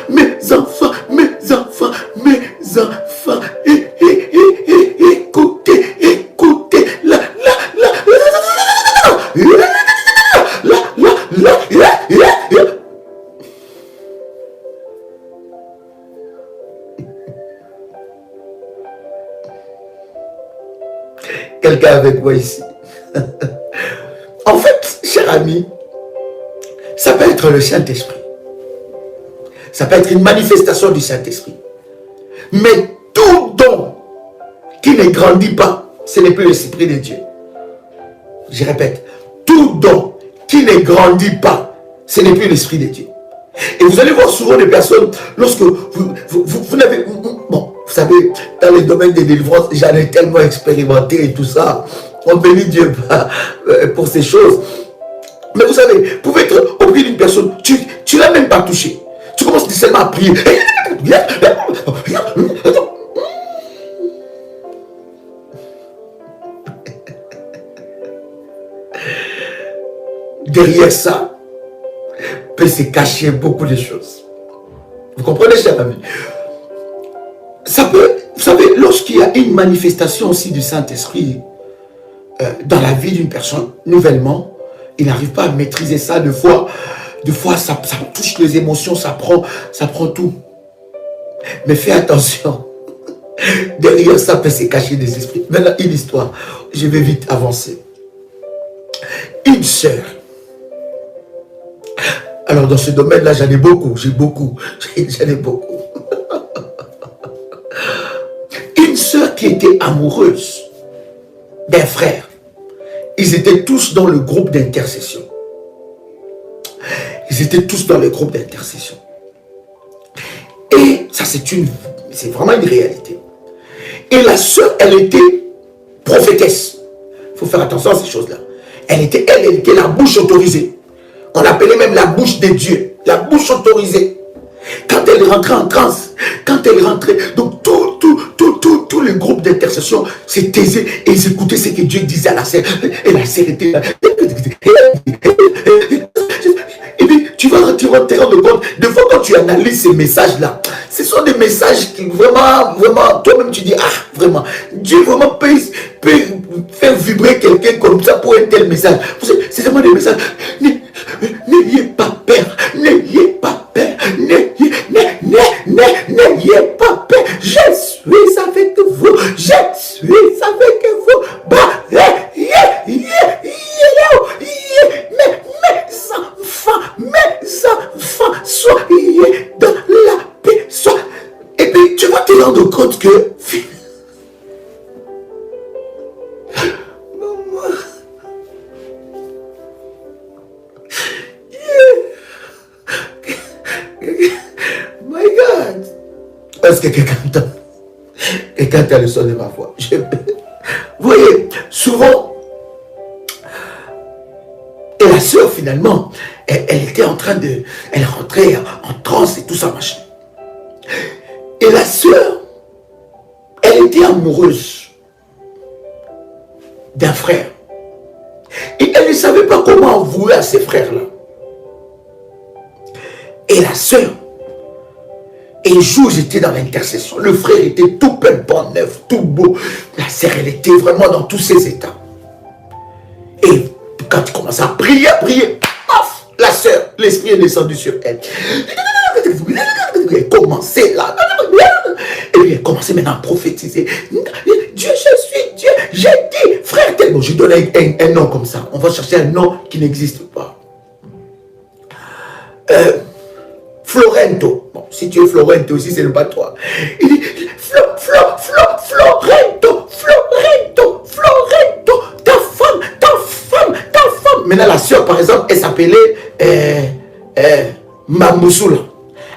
quelqu'un avec moi ici. En fait, cher ami, ça peut être le Saint-Esprit. Ça peut être une manifestation du Saint-Esprit. Mais tout don qui ne grandit pas, ce n'est plus l'Esprit de Dieu. Je répète, tout don qui ne grandit pas, ce n'est plus l'Esprit de Dieu. Et vous allez voir souvent des personnes, lorsque vous n'avez... Bon, vous savez, dans les domaines des délivrances, j'en ai tellement expérimenté et tout ça. On bénit Dieu pour ces choses. Mais vous savez, vous pouvez être auprès d'une personne, tu ne l'as même pas touché. Tu commences seulement à prier. Derrière ça, peut se cacher beaucoup de choses. Vous comprenez, cher ami? Ça peut, vous savez, lorsqu'il y a une manifestation aussi du Saint-Esprit dans la vie d'une personne, nouvellement, il n'arrive pas à maîtriser ça. Des fois ça touche les émotions, ça prend tout. Mais fais attention. Derrière ça peut se cacher des esprits. Maintenant, une histoire. Je vais vite avancer. Une sœur. Alors, dans ce domaine-là, j'en ai beaucoup. J'en ai beaucoup. Une sœur qui était amoureuse d'un frère. Ils étaient tous dans le groupe d'intercession. Et ça, c'est vraiment une réalité. Et la sœur, elle était prophétesse. Il faut faire attention à ces choses-là. Elle était la bouche autorisée. On l'appelait même la bouche de Dieu. La bouche autorisée. Quand elle rentrait en transe, donc tout le groupe d'intercession se taisait et ils écoutaient ce que Dieu disait à la sœur. Et la sœur était là. Et puis, tu vas te rendre compte, des fois quand tu analyses ces messages-là, ce sont des messages qui vraiment, toi-même tu dis, ah, vraiment, Dieu vraiment peut faire vibrer quelqu'un comme ça pour un tel message. C'est vraiment des messages. N'ayez pas peur, n'ayez pas peur, n'ayez pas peur, je suis avec vous, mes enfants, soyez dans la paix, et puis tu vas te rendre compte que est-ce que quelqu'un a le son de ma voix? Vous voyez, souvent, et la sœur finalement, elle était en train de, elle rentrait en transe et tout ça, machin. Et la sœur, elle était amoureuse d'un frère. Et elle ne savait pas comment avouer à ses frères-là. Et la sœur, et un jour, j'étais dans l'intercession. Le frère était tout pimpant, neuf, tout beau. La sœur, elle était vraiment dans tous ses états. Et quand tu commences à prier, paf, la sœur, l'esprit est descendu sur elle. Elle commençait là. Et puis elle commençait maintenant à prophétiser. Dieu, je suis Dieu. J'ai dit, frère, tel. Bon, je donne un nom comme ça. On va chercher un nom qui n'existe pas. Florento. Bon, si tu es Florento aussi, ce n'est pas toi. Il dit, Florento, ta femme. Maintenant, la soeur, par exemple, elle s'appelait Mamousoula.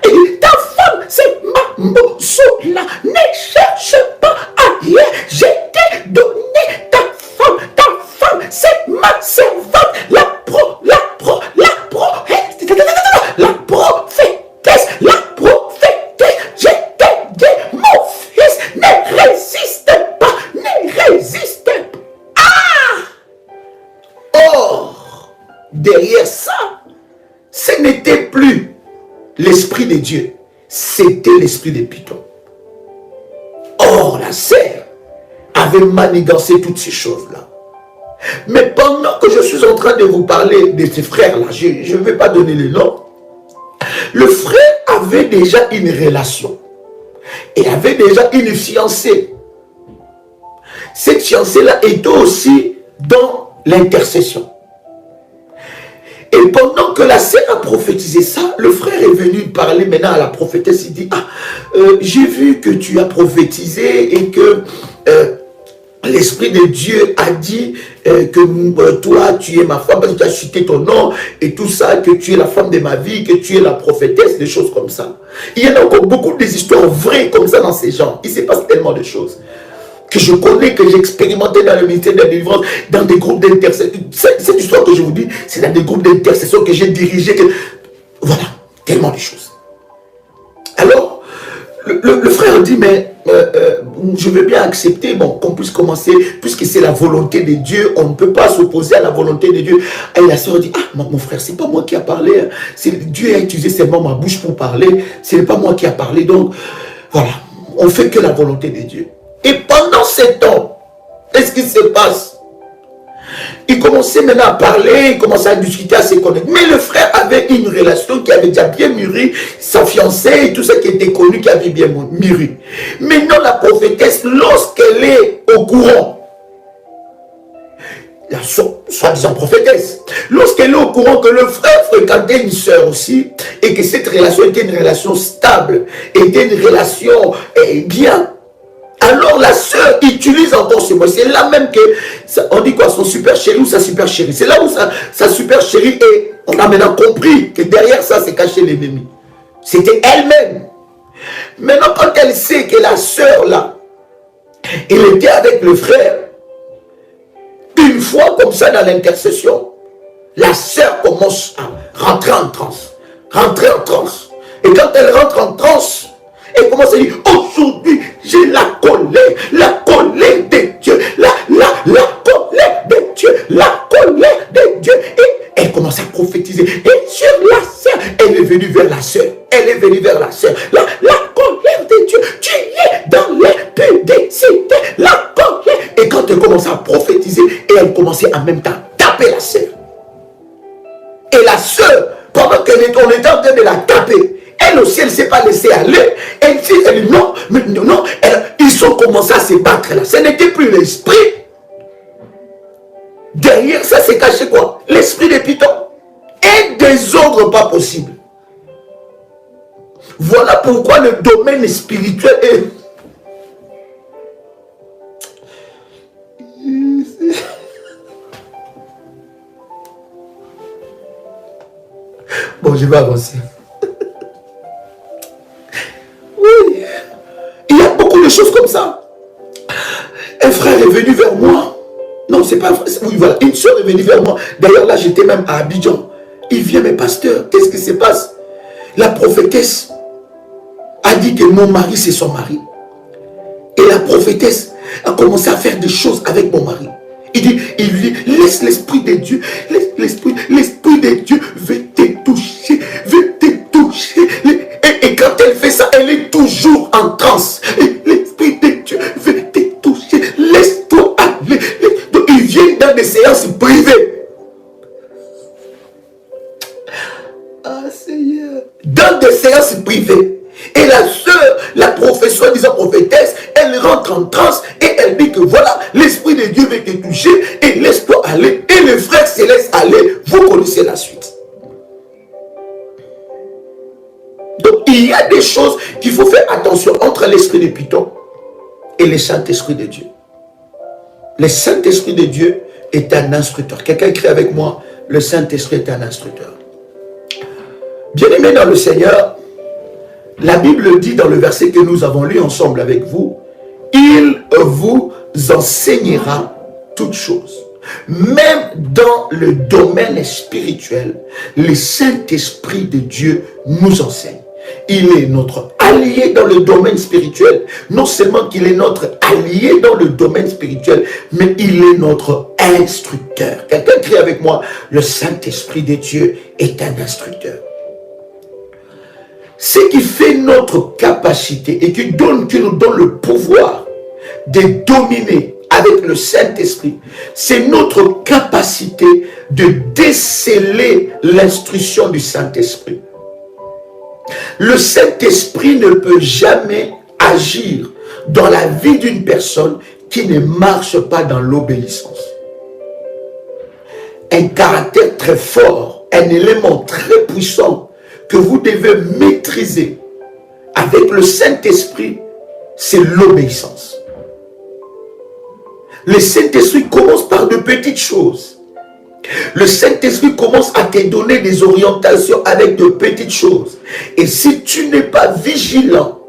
Elle dit, ta femme, c'est Mamousoula. Ne cherche pas ailleurs. Je t'ai donné ta femme, c'est ma servante, la prophétesse, je t'ai dit, mon fils, ne résiste pas. Ah! Or, derrière ça, ce n'était plus l'esprit de Dieu, c'était l'esprit de Python. Or, la sœur avait manigancé toutes ces choses-là. Mais pendant que je suis en train de vous parler de ces frères-là, je ne vais pas donner les noms, le frère avait déjà une relation et avait déjà une fiancée. cette fiancée-là était aussi dans l'intercession. Et pendant que la sœur a prophétisé ça, le frère est venu parler maintenant à la prophétesse. Il dit, j'ai vu que tu as prophétisé et que l'Esprit de Dieu a dit que toi, tu es ma femme, parce que tu as cité ton nom et tout ça, que tu es la femme de ma vie, que tu es la prophétesse, des choses comme ça. Il y en a encore beaucoup des histoires vraies comme ça dans ces gens. Il se passe tellement de choses que je connais, que j'ai expérimenté dans le ministère de la délivrance, dans des groupes d'intercession. Cette histoire que je vous dis, c'est dans des groupes d'intercession que j'ai dirigé. Voilà, tellement de choses. Alors, le frère dit, mais je veux bien accepter qu'on puisse commencer, puisque c'est la volonté de Dieu, on ne peut pas s'opposer à la volonté de Dieu. Et la sœur dit, mon frère, c'est pas moi qui a parlé, Dieu a utilisé seulement ma bouche pour parler, ce n'est pas moi qui a parlé, donc voilà, on fait que la volonté de Dieu. Et pendant ce temps, qu'est-ce qui se passe? Il commençait maintenant à parler, il commençait à discuter, à se connaître. Mais le frère avait une relation qui avait déjà bien mûri, sa fiancée et tout ça qui était connu, qui avait bien mûri. Maintenant, la prophétesse, lorsqu'elle est au courant, la soi-disant prophétesse, lorsqu'elle est au courant que le frère fréquentait une sœur aussi, et que cette relation était une relation stable, était une relation bien, alors la sœur utilise encore ce mot. C'est là même que, on dit quoi, son super chéri ou sa super chérie. C'est là où sa super chérie est. On a maintenant compris que derrière ça, c'est caché l'ennemi. C'était elle-même. Maintenant, quand elle sait que la sœur là, elle était avec le frère, une fois comme ça dans l'intercession, la sœur commence à rentrer en transe. Rentrer en transe. Et quand elle rentre en transe, elle commence à dire, aujourd'hui, j'ai la colère de Dieu, la colère de Dieu, la colère de Dieu. Et elle commence à prophétiser. Et sur la sœur, elle est venue vers la sœur. Elle est venue vers la sœur. La colère de Dieu, tu es dans l'impudicité, la colère. Et quand elle commence à prophétiser, et elle commençait en même temps à taper la sœur. Et la sœur, pendant qu'on était en train de la taper, elle aussi, elle ne s'est pas laissée aller. Elle dit, non, ils ont commencé à se battre là. Ce n'était plus l'esprit. Derrière ça, c'est caché quoi? L'esprit des pitons. Et des ordres pas possibles. Voilà pourquoi le domaine spirituel est... Bon, je vais avancer. Oui, il y a beaucoup de choses comme ça. Un frère est venu vers moi. Non, c'est pas vrai. Oui, voilà. Une soeur est venue vers moi. D'ailleurs, là, j'étais même à Abidjan. Il vient, mais pasteur, qu'est-ce qui se passe? La prophétesse a dit que mon mari, c'est son mari. Et la prophétesse a commencé à faire des choses avec mon mari. Il lui dit, laisse l'esprit de Dieu, l'esprit de Dieu veut te toucher, Et quand elle fait ça, elle est toujours en transe. L'esprit de Dieu veut te toucher, laisse-toi aller. Donc, ils viennent dans des séances privées. Ah Seigneur. Dans des séances privées. Et la sœur, la professeure, disant prophétesse, elle rentre en transe et elle dit que voilà, l'esprit de Dieu veut te toucher et laisse-toi aller. Et le frère se laisse aller. Vous connaissez la suite. Donc il y a des choses qu'il faut faire attention entre l'esprit de Python et le Saint-Esprit de Dieu. Le Saint-Esprit de Dieu est un instructeur. Quelqu'un écrit avec moi, le Saint-Esprit est un instructeur. Bien-aimé dans le Seigneur, la Bible dit dans le verset que nous avons lu ensemble avec vous, il vous enseignera toutes choses. Même dans le domaine spirituel, le Saint-Esprit de Dieu nous enseigne. Il est notre allié dans le domaine spirituel. Non seulement qu'il est notre allié dans le domaine spirituel, mais il est notre instructeur. Quelqu'un crie avec moi, le Saint-Esprit de Dieu est un instructeur. Ce qui fait notre capacité et qui nous donne le pouvoir de dominer avec le Saint-Esprit, c'est notre capacité de déceler l'instruction du Saint-Esprit. Le Saint-Esprit ne peut jamais agir dans la vie d'une personne qui ne marche pas dans l'obéissance. Un caractère très fort, un élément très puissant que vous devez maîtriser avec le Saint-Esprit, c'est l'obéissance. Le Saint-Esprit commence par de petites choses. Le Saint-Esprit commence à te donner des orientations avec de petites choses. Et si tu n'es pas vigilant,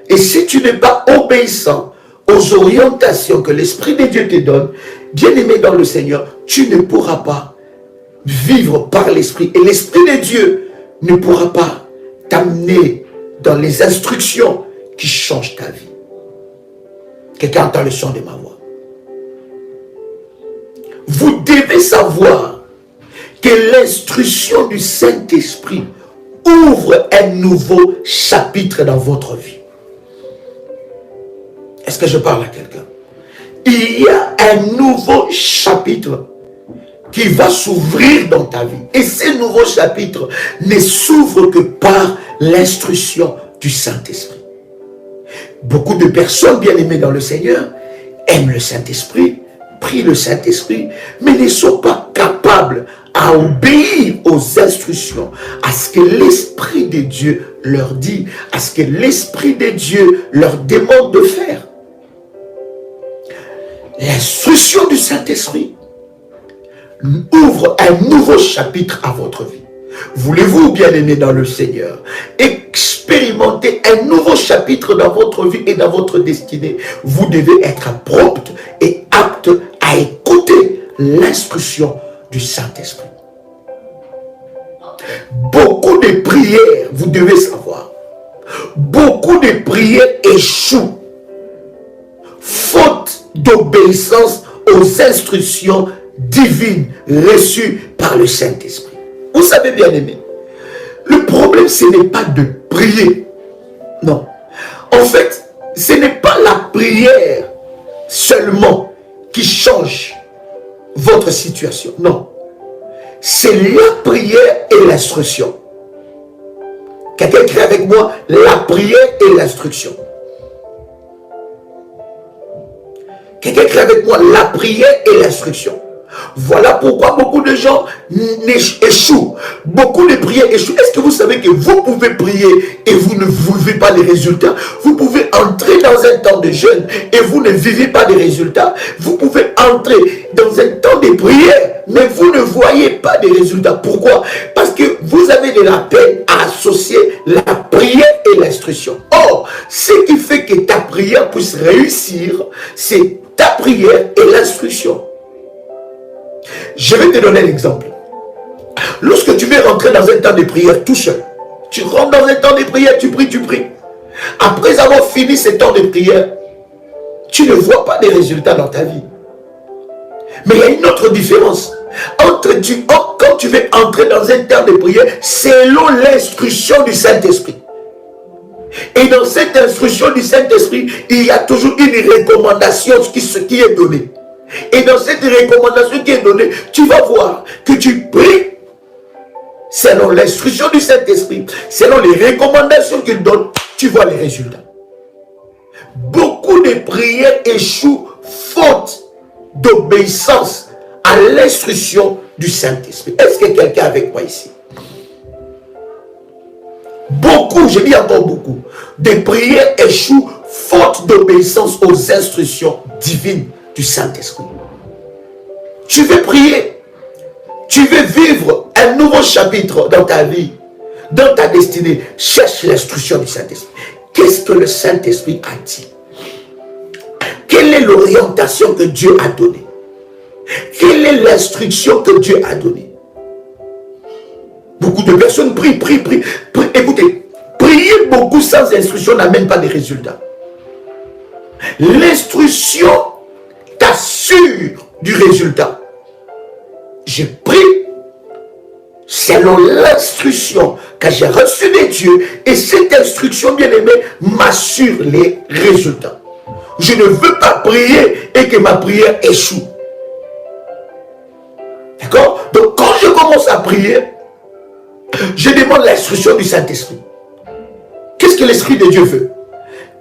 et si tu n'es pas obéissant aux orientations que l'Esprit de Dieu te donne, bien-aimé dans le Seigneur, tu ne pourras pas vivre par l'Esprit. Et l'Esprit de Dieu ne pourra pas t'amener dans les instructions qui changent ta vie. Quelqu'un entend le son de ma voix. Vous devez savoir que l'instruction du Saint-Esprit ouvre un nouveau chapitre dans votre vie. Est-ce que je parle à quelqu'un? Il y a un nouveau chapitre qui va s'ouvrir dans ta vie. Et ce nouveau chapitre ne s'ouvre que par l'instruction du Saint-Esprit. Beaucoup de personnes bien-aimées dans le Seigneur aiment le Saint-Esprit, prient le Saint-Esprit, mais ne sont pas capables à obéir aux instructions, à ce que l'Esprit de Dieu leur dit, à ce que l'Esprit de Dieu leur demande de faire. L'instruction du Saint-Esprit ouvre un nouveau chapitre à votre vie. Voulez-vous, bien-aimés dans le Seigneur, expérimenter un nouveau chapitre dans votre vie et dans votre destinée? Vous devez être prompt et apte à écouter l'instruction du Saint-Esprit. Beaucoup de prières, vous devez savoir, beaucoup de prières échouent faute d'obéissance aux instructions divines reçues par le Saint-Esprit. Vous savez, bien aimé, le problème ce n'est pas de prier. Non. En fait, ce n'est pas la prière seulement qui change votre situation. Non. C'est la prière et l'instruction. Quelqu'un écrit avec moi, la prière et l'instruction. Quelqu'un écrit avec moi, la prière et l'instruction. Voilà pourquoi beaucoup de gens échouent. Beaucoup de prières échouent. Est-ce que vous savez que vous pouvez prier et vous ne vivez pas les résultats? Vous pouvez entrer dans un temps de jeûne et vous ne vivez pas les résultats. Vous pouvez entrer dans un temps de prière, mais vous ne voyez pas de résultats. Pourquoi? Parce que vous avez de la peine à associer la prière et l'instruction. Or, ce qui fait que ta prière puisse réussir, c'est ta prière et l'instruction. Je vais te donner l'exemple. Lorsque tu veux rentrer dans un temps de prière tout seul, tu rentres dans un temps de prière, tu pries, tu pries. Après avoir fini ce temps de prière, tu ne vois pas de résultats dans ta vie. Mais il y a une autre différence. Quand tu veux entrer dans un temps de prière, selon l'instruction du Saint-Esprit. Et dans cette instruction du Saint-Esprit, il y a toujours une recommandation qui est donnée. Et dans cette recommandation qui est donnée, tu vas voir que tu pries selon l'instruction du Saint-Esprit, selon les recommandations qu'il donne, tu vois les résultats. Beaucoup de prières échouent faute d'obéissance à l'instruction du Saint-Esprit. Est-ce que quelqu'un est avec moi ici? Beaucoup, je dis encore beaucoup, de prières échouent faute d'obéissance aux instructions divines du Saint-Esprit. Tu veux prier, tu veux vivre un nouveau chapitre dans ta vie, dans ta destinée, cherche l'instruction du Saint-Esprit. Qu'est-ce que le Saint-Esprit a dit? Quelle est l'orientation que Dieu a donnée? Quelle est l'instruction que Dieu a donnée? Beaucoup de personnes prient. Écoutez, prier beaucoup sans instruction n'amène pas de résultats. L'instruction t'assure du résultat. Je prie selon l'instruction que j'ai reçue de Dieu et cette instruction, bien aimée, m'assure les résultats. Je ne veux pas prier et que ma prière échoue. D'accord? Donc quand je commence à prier, je demande l'instruction du Saint-Esprit. Qu'est-ce que l'Esprit de Dieu veut?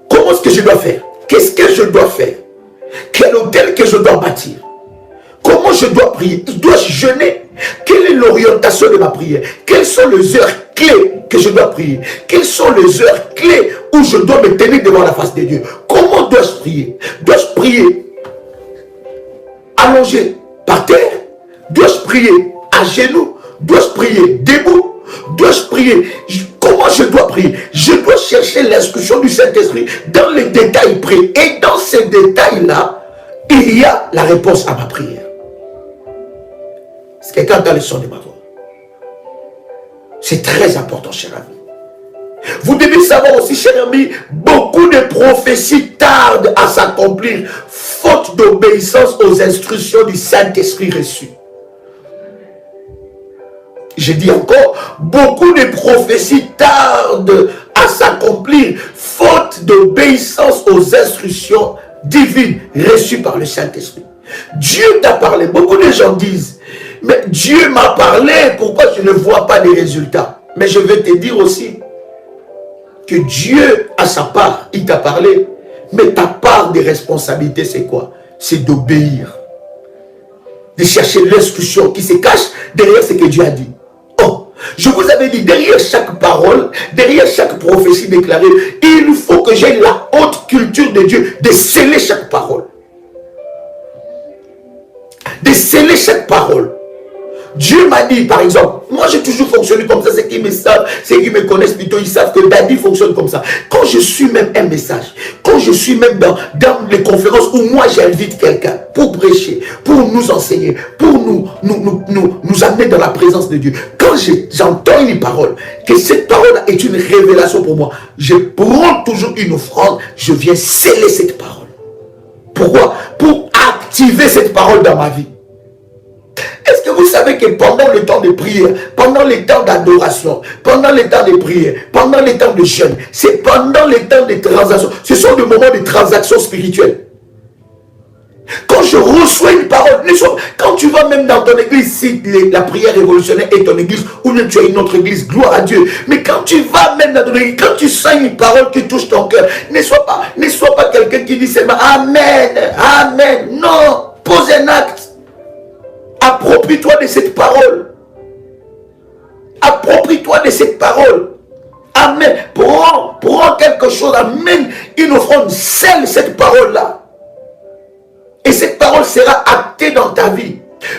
Comment est-ce que je dois faire? Qu'est-ce que je dois faire? Quel hôtel que je dois bâtir? Comment je dois prier? Dois-je jeûner? Quelle est l'orientation de ma prière? Quelles sont les heures clés que je dois prier? Quelles sont les heures clés où je dois me tenir devant la face de Dieu? Comment dois-je prier? Dois-je prier allongé par terre? Dois-je prier à genoux? Dois-je prier debout? Dois-je prier? Comment je dois prier? Je dois chercher l'instruction du Saint-Esprit dans les détails près. Et dans ces détails-là, il y a la réponse à ma prière. C'est quelqu'un dans le son de ma voix. C'est très important, cher ami. Vous devez savoir aussi, cher ami, beaucoup de prophéties tardent à s'accomplir, faute d'obéissance aux instructions du Saint-Esprit reçues. Je dis encore, beaucoup de prophéties tardent à s'accomplir, faute d'obéissance aux instructions divines reçues par le Saint-Esprit. Dieu t'a parlé. Beaucoup de gens disent, mais Dieu m'a parlé, pourquoi je ne vois pas les résultats? Mais je vais te dire aussi que Dieu a sa part, il t'a parlé, mais ta part de responsabilité c'est quoi? C'est d'obéir, de chercher l'instruction qui se cache derrière ce que Dieu a dit. Oh, je vous avais dit, derrière chaque parole, derrière chaque prophétie déclarée, il faut que j'aie la haute culture de Dieu de sceller chaque parole. De sceller chaque parole. Dieu m'a dit, par exemple, moi j'ai toujours fonctionné comme ça, ceux qui me savent, ceux qui me connaissent plutôt, ils savent que Daddy fonctionne comme ça. Quand je suis même un message, quand je suis même dans les conférences où moi j'invite quelqu'un pour prêcher, pour nous enseigner, pour nous amener dans la présence de Dieu, quand j'entends une parole, que cette parole est une révélation pour moi, je prends toujours une offrande, je viens sceller cette parole. Pourquoi? Pour activer cette parole dans ma vie. Est-ce que vous savez que pendant le temps de prière, pendant les temps d'adoration, pendant les temps de prière, pendant les temps de jeûne, c'est pendant les temps de transaction, ce sont des moments de transaction spirituelle. Quand je reçois une parole, quand tu vas même dans ton église, si la prière révolutionnaire est ton église, ou même tu as une autre église, gloire à Dieu. Mais quand tu vas même dans ton église, quand tu sens une parole qui touche ton cœur, ne sois pas quelqu'un qui dit seulement Amen, Amen. Non, pose un acte. Approprie-toi de cette parole. Approprie-toi de cette parole. Amen. Prends quelque chose, amène une offrande, scelle cette parole-là. Et cette parole sera actée dans ta vie.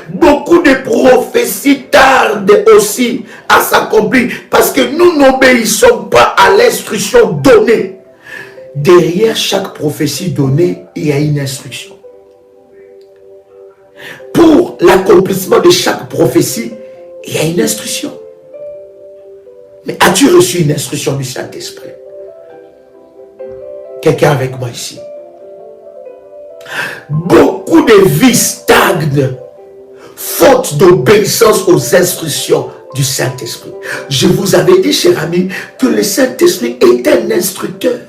Beaucoup de prophéties tardent aussi à s'accomplir parce que nous n'obéissons pas à l'instruction donnée. Derrière chaque prophétie donnée, il y a une instruction. Pour l'accomplissement de chaque prophétie, il y a une instruction. Mais as-tu reçu une instruction du Saint-Esprit? Quelqu'un avec moi ici? Beaucoup de vies stagnent, faute d'obéissance aux instructions du Saint-Esprit. Je vous avais dit, cher ami, que le Saint-Esprit est un instructeur.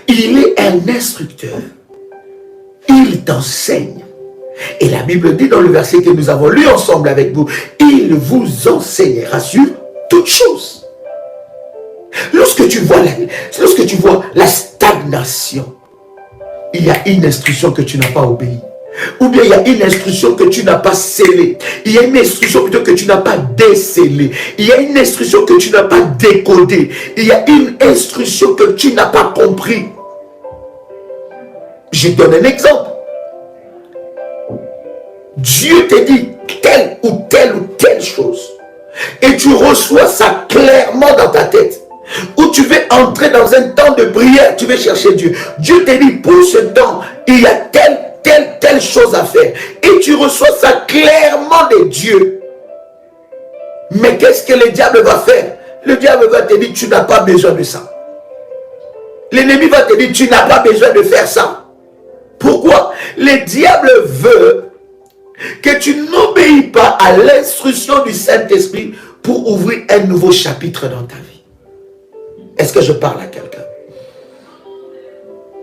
Il est un instructeur. Il t'enseigne. Et la Bible dit dans le verset que nous avons lu ensemble avec vous, il vous enseignera sur toutes choses. Lorsque tu vois la stagnation, il y a une instruction que tu n'as pas obéie. Ou bien il y a une instruction que tu n'as pas scellée. Il y a une instruction plutôt que tu n'as pas décellée. Il y a une instruction que tu n'as pas décodée. Il y a une instruction que tu n'as pas compris. Je donne un exemple. Dieu te dit telle ou telle chose. Et tu reçois ça clairement dans ta tête. Ou tu veux entrer dans un temps de prière, tu veux chercher Dieu. Dieu te dit pour ce temps, il y a telle chose à faire. Et tu reçois ça clairement de Dieu. Mais qu'est-ce que le diable va faire? Le diable va te dire tu n'as pas besoin de ça. L'ennemi va te dire tu n'as pas besoin de faire ça. Pourquoi? Le diable veut que tu n'obéis pas à l'instruction du Saint-Esprit pour ouvrir un nouveau chapitre dans ta vie. Est-ce que je parle à quelqu'un?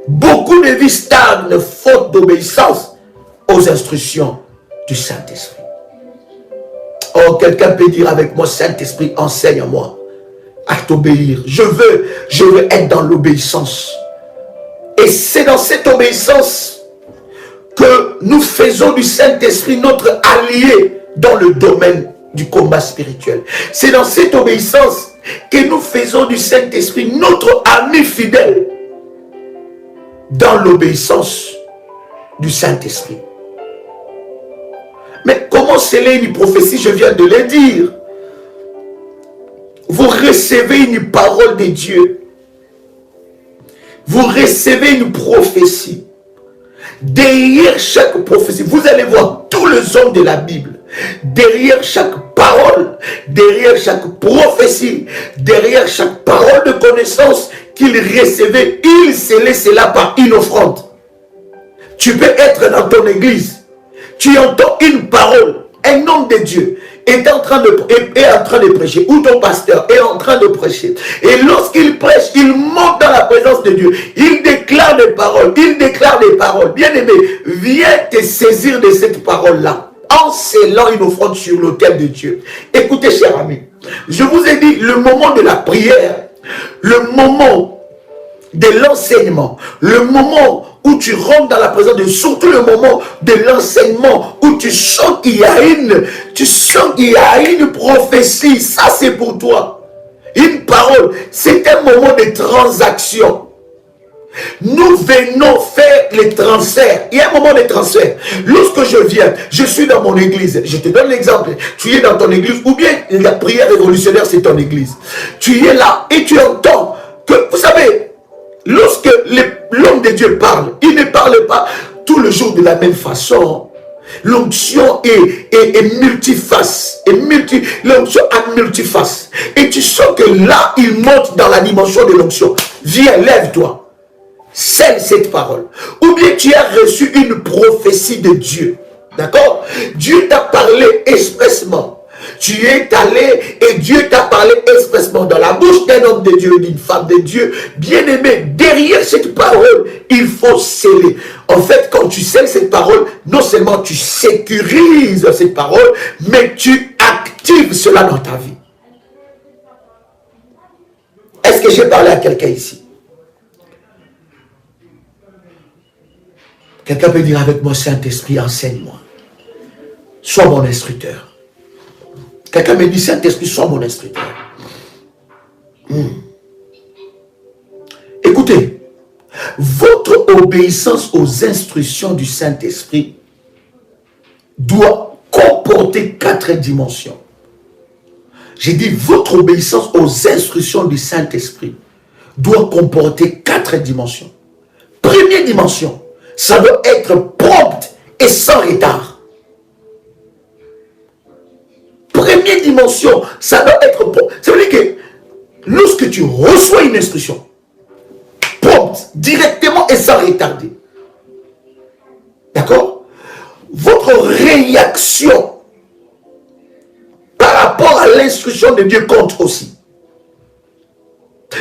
Beaucoup de vies stagnent faute d'obéissance aux instructions du Saint-Esprit. Oh, quelqu'un peut dire avec moi, Saint-Esprit, enseigne-moi à t'obéir. Je veux être dans l'obéissance. Et c'est dans cette obéissance que nous faisons du Saint-Esprit notre allié dans le domaine du combat spirituel. C'est dans cette obéissance que nous faisons du Saint-Esprit notre ami fidèle dans l'obéissance du Saint-Esprit. Mais comment sceller une prophétie? Je viens de le dire. Vous recevez une parole de Dieu. Vous recevez une prophétie. Derrière chaque prophétie, vous allez voir tous les hommes de la Bible. Derrière chaque parole, derrière chaque prophétie, derrière chaque parole de connaissance qu'ils recevaient, ils scellaient cela par une offrande. Tu peux être dans ton église, tu entends une parole, un homme de Dieu est en train de prêcher, ou ton pasteur est en train de prêcher. Et lorsqu'il prêche, il monte dans la présence de Dieu. Il déclare des paroles, Bien-aimé, viens te saisir de cette parole-là, en scellant une offrande sur l'autel de Dieu. Écoutez, chers amis, je vous ai dit, le moment de la prière, le moment de l'enseignement, le moment où tu rentres dans la présence de Dieu, surtout le moment de l'enseignement où tu sens qu'il y a une prophétie, ça c'est pour toi. Une parole, c'est un moment de transaction. Nous venons faire les transferts. Il y a un moment de transfert. Lorsque je viens, je suis dans mon église. Je te donne l'exemple. Tu es dans ton église, ou bien la prière révolutionnaire, c'est ton église. Tu es là et tu entends que, vous savez, lorsque l'homme de Dieu parle, il ne parle pas tout le jour de la même façon. L'onction est multiface. L'onction a multiface. Et tu sens que là, il monte dans la dimension de l'onction. Viens, lève-toi. Scelle cette parole. Ou bien tu as reçu une prophétie de Dieu. D'accord? Dieu t'a parlé expressement. Tu es allé et Dieu t'a parlé expressement dans la bouche d'un homme de Dieu, d'une femme de Dieu. Bien-aimé, derrière cette parole, il faut sceller. En fait, quand tu scelles cette parole, non seulement tu sécurises cette parole, mais tu actives cela dans ta vie. Est-ce que j'ai parlé à quelqu'un ici? Quelqu'un peut dire avec moi, Saint-Esprit, enseigne-moi. Sois mon instructeur. Quelqu'un me dit, Saint-Esprit, sois mon instructeur. Écoutez, votre obéissance aux instructions du Saint-Esprit doit comporter 4 dimensions. J'ai dit, votre obéissance aux instructions du Saint-Esprit doit comporter 4 dimensions. Première dimension, ça doit être prompt et sans retard. Première dimension, ça doit être prompt. Ça veut dire que lorsque tu reçois une instruction, prompt, directement et sans retarder. D'accord? Votre réaction par rapport à l'instruction de Dieu compte aussi.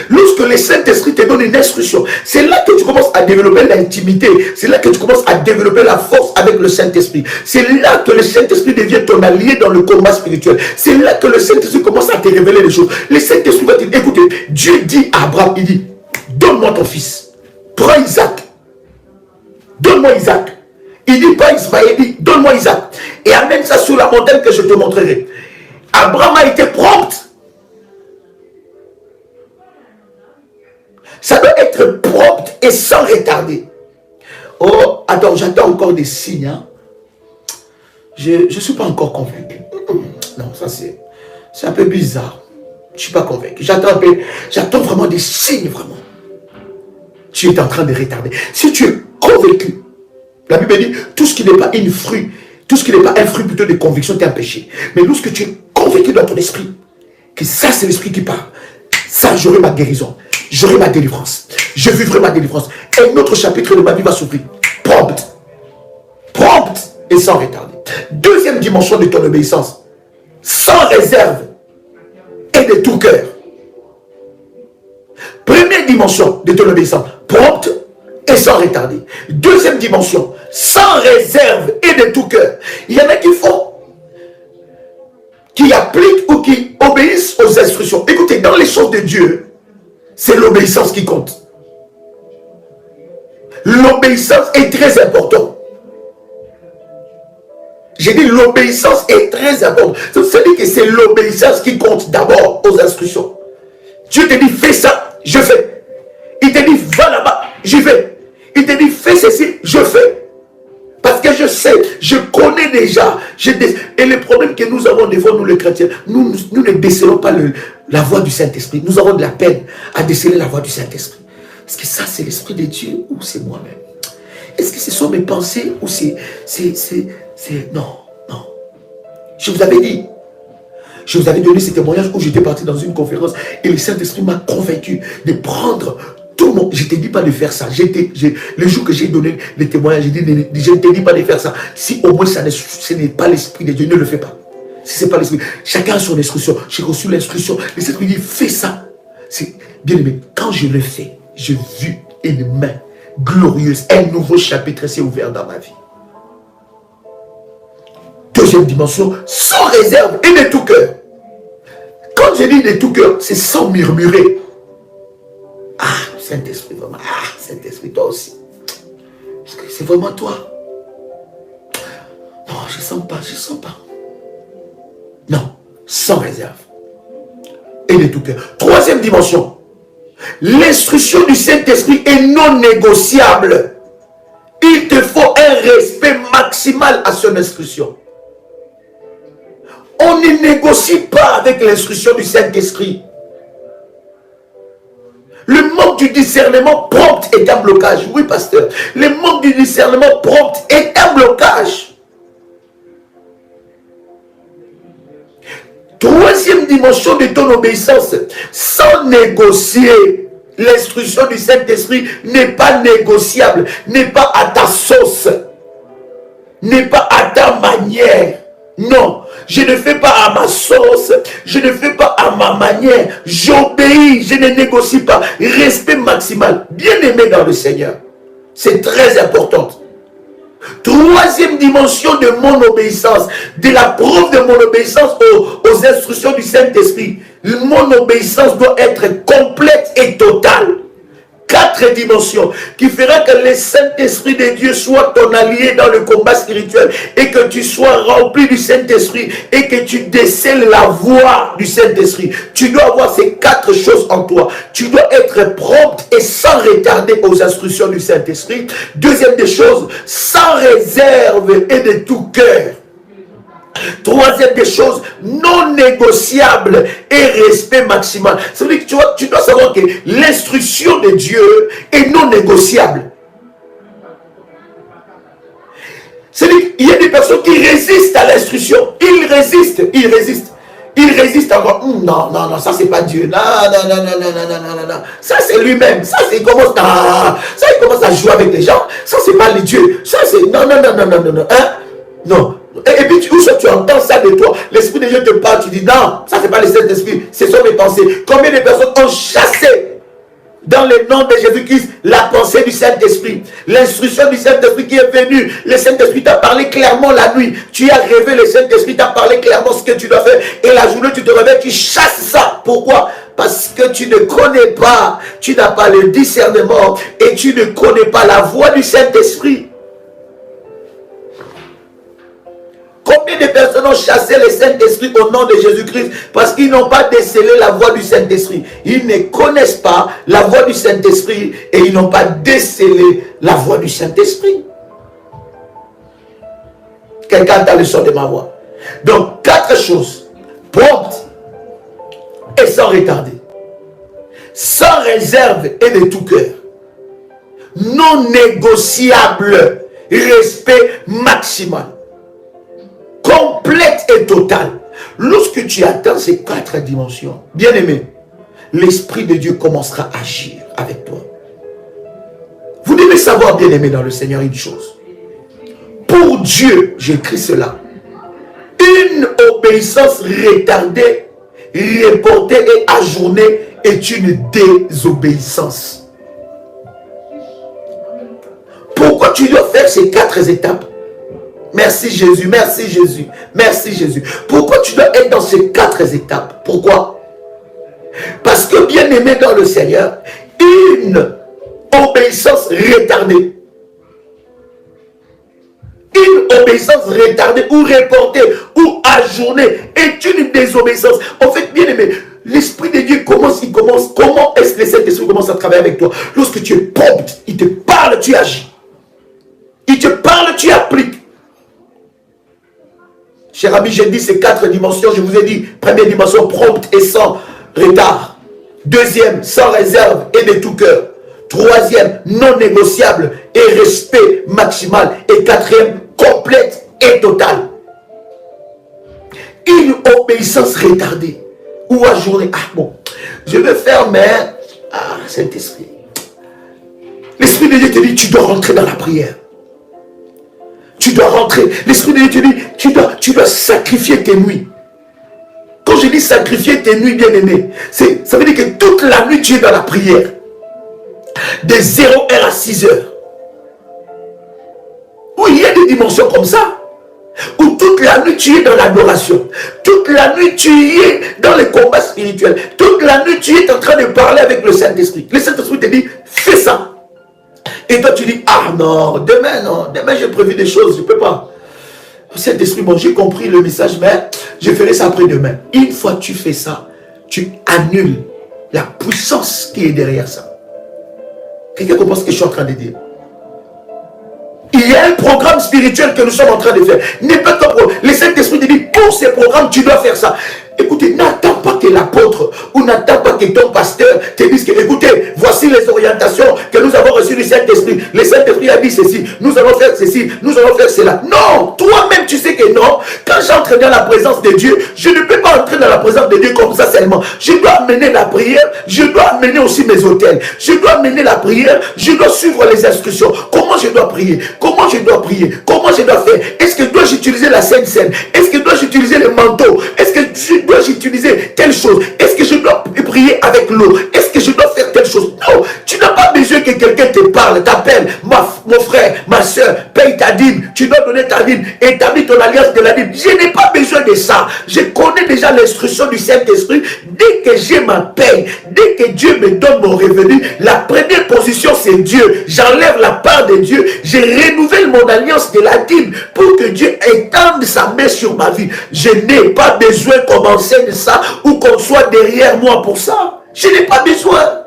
Lorsque le Saint-Esprit te donne une instruction, c'est là que tu commences à développer l'intimité. C'est là que tu commences à développer la force avec le Saint-Esprit. C'est là que le Saint-Esprit devient ton allié dans le combat spirituel. C'est là que le Saint-Esprit commence à te révéler les choses. Le Saint-Esprit va te dire, écoutez, Dieu dit à Abraham, il dit, donne-moi ton fils. Prends Isaac. Donne-moi Isaac. Il dit pas Ismaël, il dit, donne-moi Isaac. Et amène ça sur la montagne que je te montrerai. Abraham a été prompt. Ça doit être propre et sans retarder. Oh, attends, j'attends encore des signes. Hein. Je ne suis pas encore convaincu. Non, ça c'est un peu bizarre. Je ne suis pas convaincu. J'attends vraiment des signes, vraiment. Tu es en train de retarder. Si tu es convaincu, la Bible dit, tout ce qui n'est pas un fruit plutôt de conviction, c'est un péché. Mais lorsque tu es convaincu dans ton esprit, que ça c'est l'esprit qui parle, ça j'aurai ma guérison. J'aurai ma délivrance. Je vivrai ma délivrance. Un autre chapitre de ma vie va s'ouvrir. Prompt. Prompt et sans retarder. Deuxième dimension de ton obéissance. Sans réserve et de tout cœur. Première dimension de ton obéissance. Prompt et sans retarder. Deuxième dimension. Sans réserve et de tout cœur. Il y en a qui font, qui appliquent ou qui obéissent aux instructions. Écoutez, dans les choses de Dieu, c'est l'obéissance qui compte. L'obéissance est très importante. J'ai dit l'obéissance est très importante. C'est-à-dire que c'est l'obéissance qui compte d'abord aux instructions. Dieu te dit fais ça, je fais. Il te dit va là-bas, j'y vais. Il te dit fais ceci, je fais. Parce que je sais, je connais déjà. Et le problème que nous avons des fois, nous les chrétiens, nous ne décelons pas la voix du Saint-Esprit. Nous avons de la peine à déceler la voix du Saint-Esprit. Est-ce que ça c'est l'Esprit de Dieu ou c'est moi-même? Est-ce que ce sont mes pensées ou c'est... Non, non. Je vous avais dit, je vous avais donné ce témoignage où j'étais parti dans une conférence et le Saint-Esprit m'a convaincu de prendre tout le monde. Je ne t'ai dit pas de faire ça. Le jour que j'ai donné le témoignage, je ne t'ai dit pas de faire ça. Si au moins ce n'est pas l'Esprit de Dieu, ne le fais pas. Si ce n'est pas l'Esprit, chacun a son instruction. J'ai reçu l'instruction. Le Saint-Esprit dit, fais ça. Bien aimé, quand je le fais, j'ai vu une main glorieuse. Un nouveau chapitre s'est ouvert dans ma vie. Deuxième dimension, sans réserve et de tout cœur. Quand je dis de tout cœur, c'est sans murmurer. Ah, Saint-Esprit, vraiment. Ah, Saint-Esprit, toi aussi. C'est vraiment toi. Non, je ne sens pas, je ne sens pas. Non, sans réserve. Et de tout cœur. Troisième dimension. L'instruction du Saint-Esprit est non négociable. Il te faut un respect maximal à son instruction. On ne négocie pas avec l'instruction du Saint-Esprit. Le manque du discernement prompt est un blocage. Oui, pasteur. Le manque du discernement prompt est un blocage. Troisième dimension de ton obéissance, sans négocier. L'instruction du Saint-Esprit n'est pas négociable, n'est pas à ta sauce, n'est pas à ta manière. Non, je ne fais pas à ma sauce, je ne fais pas à ma manière, j'obéis, je ne négocie pas. Respect maximal, bien aimé dans le Seigneur, c'est très important. Troisième dimension de mon obéissance, de la preuve de mon obéissance aux instructions du Saint-Esprit. Mon obéissance doit être complète et totale. 4 dimensions qui fera que le Saint-Esprit de Dieu soit ton allié dans le combat spirituel et que tu sois rempli du Saint-Esprit et que tu décèles la voix du Saint-Esprit. Tu dois avoir ces 4 choses en toi. Tu dois être prompt et sans retarder aux instructions du Saint-Esprit. Deuxième des choses, sans réserve et de tout cœur. Troisième des choses, non négociable et respect maximal. Ça veut dire que tu dois savoir que l'instruction de Dieu est non négociable. C'est-à-dire qu'il y a des personnes qui résistent à l'instruction. Ils résistent encore. Non, ça c'est pas Dieu. Non. Ça c'est lui-même. Ça il commence à jouer avec les gens. Ça c'est pas les dieux. Ça c'est non. Hein? Non. Et puis où tu entends ça de toi, l'Esprit de Dieu te parle, tu dis non, ça c'est pas le Saint-Esprit, ce sont mes pensées. Combien de personnes ont chassé dans le nom de Jésus-Christ la pensée du Saint-Esprit, l'instruction du Saint-Esprit qui est venue. Le Saint-Esprit t'a parlé clairement la nuit, tu as rêvé, le Saint-Esprit t'a parlé clairement ce que tu dois faire, et la journée tu te réveilles, tu chasses ça. Pourquoi? Parce que tu ne connais pas, tu n'as pas le discernement et tu ne connais pas la voix du Saint-Esprit. Combien de personnes ont chassé le Saint-Esprit au nom de Jésus-Christ parce qu'ils n'ont pas décelé la voix du Saint-Esprit. Ils ne connaissent pas la voix du Saint-Esprit et ils n'ont pas décelé la voix du Saint-Esprit. Quelqu'un entend le son de ma voix. Donc, 4 choses. Prompte et sans retarder. Sans réserve et de tout cœur. Non négociable. Respect maximal. Complète et totale. Lorsque tu atteins ces 4 dimensions, bien aimé, l'Esprit de Dieu commencera à agir avec toi. Vous devez savoir, bien aimé dans le Seigneur, une chose. Pour Dieu, j'écris cela. Une obéissance retardée, reportée et ajournée est une désobéissance. Pourquoi tu dois faire ces 4 étapes? Merci Jésus, merci Jésus, merci Jésus. Pourquoi tu dois être dans ces 4 étapes? Pourquoi? Parce que bien aimé dans le Seigneur, une obéissance retardée. Une obéissance retardée ou reportée ou ajournée est une désobéissance. En fait, bien aimé, l'Esprit de Dieu commence. Comment est-ce que le Saint-Esprit commence à travailler avec toi? Lorsque tu es prompt, il te parle, tu agis. Il te parle, tu appliques. Cher ami, j'ai dit ces 4 dimensions. Je vous ai dit, première dimension, prompt et sans retard. Deuxième, sans réserve et de tout cœur. Troisième, non négociable et respect maximal. Et quatrième, complète et totale. Une obéissance retardée ou ajournée. Ah bon, je vais faire, mais... Ah, Saint-Esprit. L'Esprit de Dieu te dit, tu dois rentrer dans la prière. Tu dois rentrer. L'Esprit de Dieu te dit, tu dois sacrifier tes nuits. Quand je dis sacrifier tes nuits, bien-aimés, ça veut dire que toute la nuit, tu es dans la prière. De 0h à 6h. Oui, il y a des dimensions comme ça. Où toute la nuit, tu es dans l'adoration. Toute la nuit, tu es dans le combat spirituel. Toute la nuit, tu es en train de parler avec le Saint-Esprit. Le Saint-Esprit te dit, fais ça. Et toi, tu dis, ah non, demain j'ai prévu des choses, je ne peux pas. Saint-Esprit, bon, j'ai compris le message, mais je ferai ça après-demain. Une fois que tu fais ça, tu annules la puissance qui est derrière ça. Quelqu'un comprend ce que je suis en train de dire? Il y a un programme spirituel que nous sommes en train de faire. N'importe quel programme. Le Saint-Esprit te dit, pour ces programmes, tu dois faire ça. Écoutez, n'attends pas que l'apôtre ou n'attends pas que ton pasteur te dise que, écoutez, voici les orientations que nous avons reçues du Saint-Esprit. Le Saint-Esprit a dit ceci, nous allons faire ceci, nous allons faire cela. Non, toi-même tu sais que non. Quand j'entre dans la présence de Dieu, je ne peux pas entrer dans la présence de Dieu comme ça seulement. Je dois amener la prière, je dois amener aussi mes autels. Je dois amener la prière, je dois suivre les instructions. Comment je dois prier? Comment je dois prier? Comment je dois faire? Est-ce que dois-je utiliser la Sainte Seine? Est-ce que dois-je utiliser le manteau? Est-ce que dois-je utiliser telle chose? Est-ce que je dois prier avec l'eau? Est-ce que je dois faire telle chose? Non, tu n'as pas besoin que quelqu'un te parle, t'appelle, mon frère, ma soeur, paye ta dîme, tu dois donner ta dîme, établis ton alliance de la dîme. Je n'ai pas besoin de ça. Je connais déjà l'instruction du Saint-Esprit. Dès que j'ai ma paye, dès que Dieu me donne mon revenu, la première position c'est Dieu. J'enlève la part de Dieu, je renouvelle mon alliance de la dîme pour que Dieu étende sa main sur ma vie. Je n'ai pas besoin qu'on m'enseigne ça ou qu'on soit derrière moi pour ça. Je n'ai pas besoin.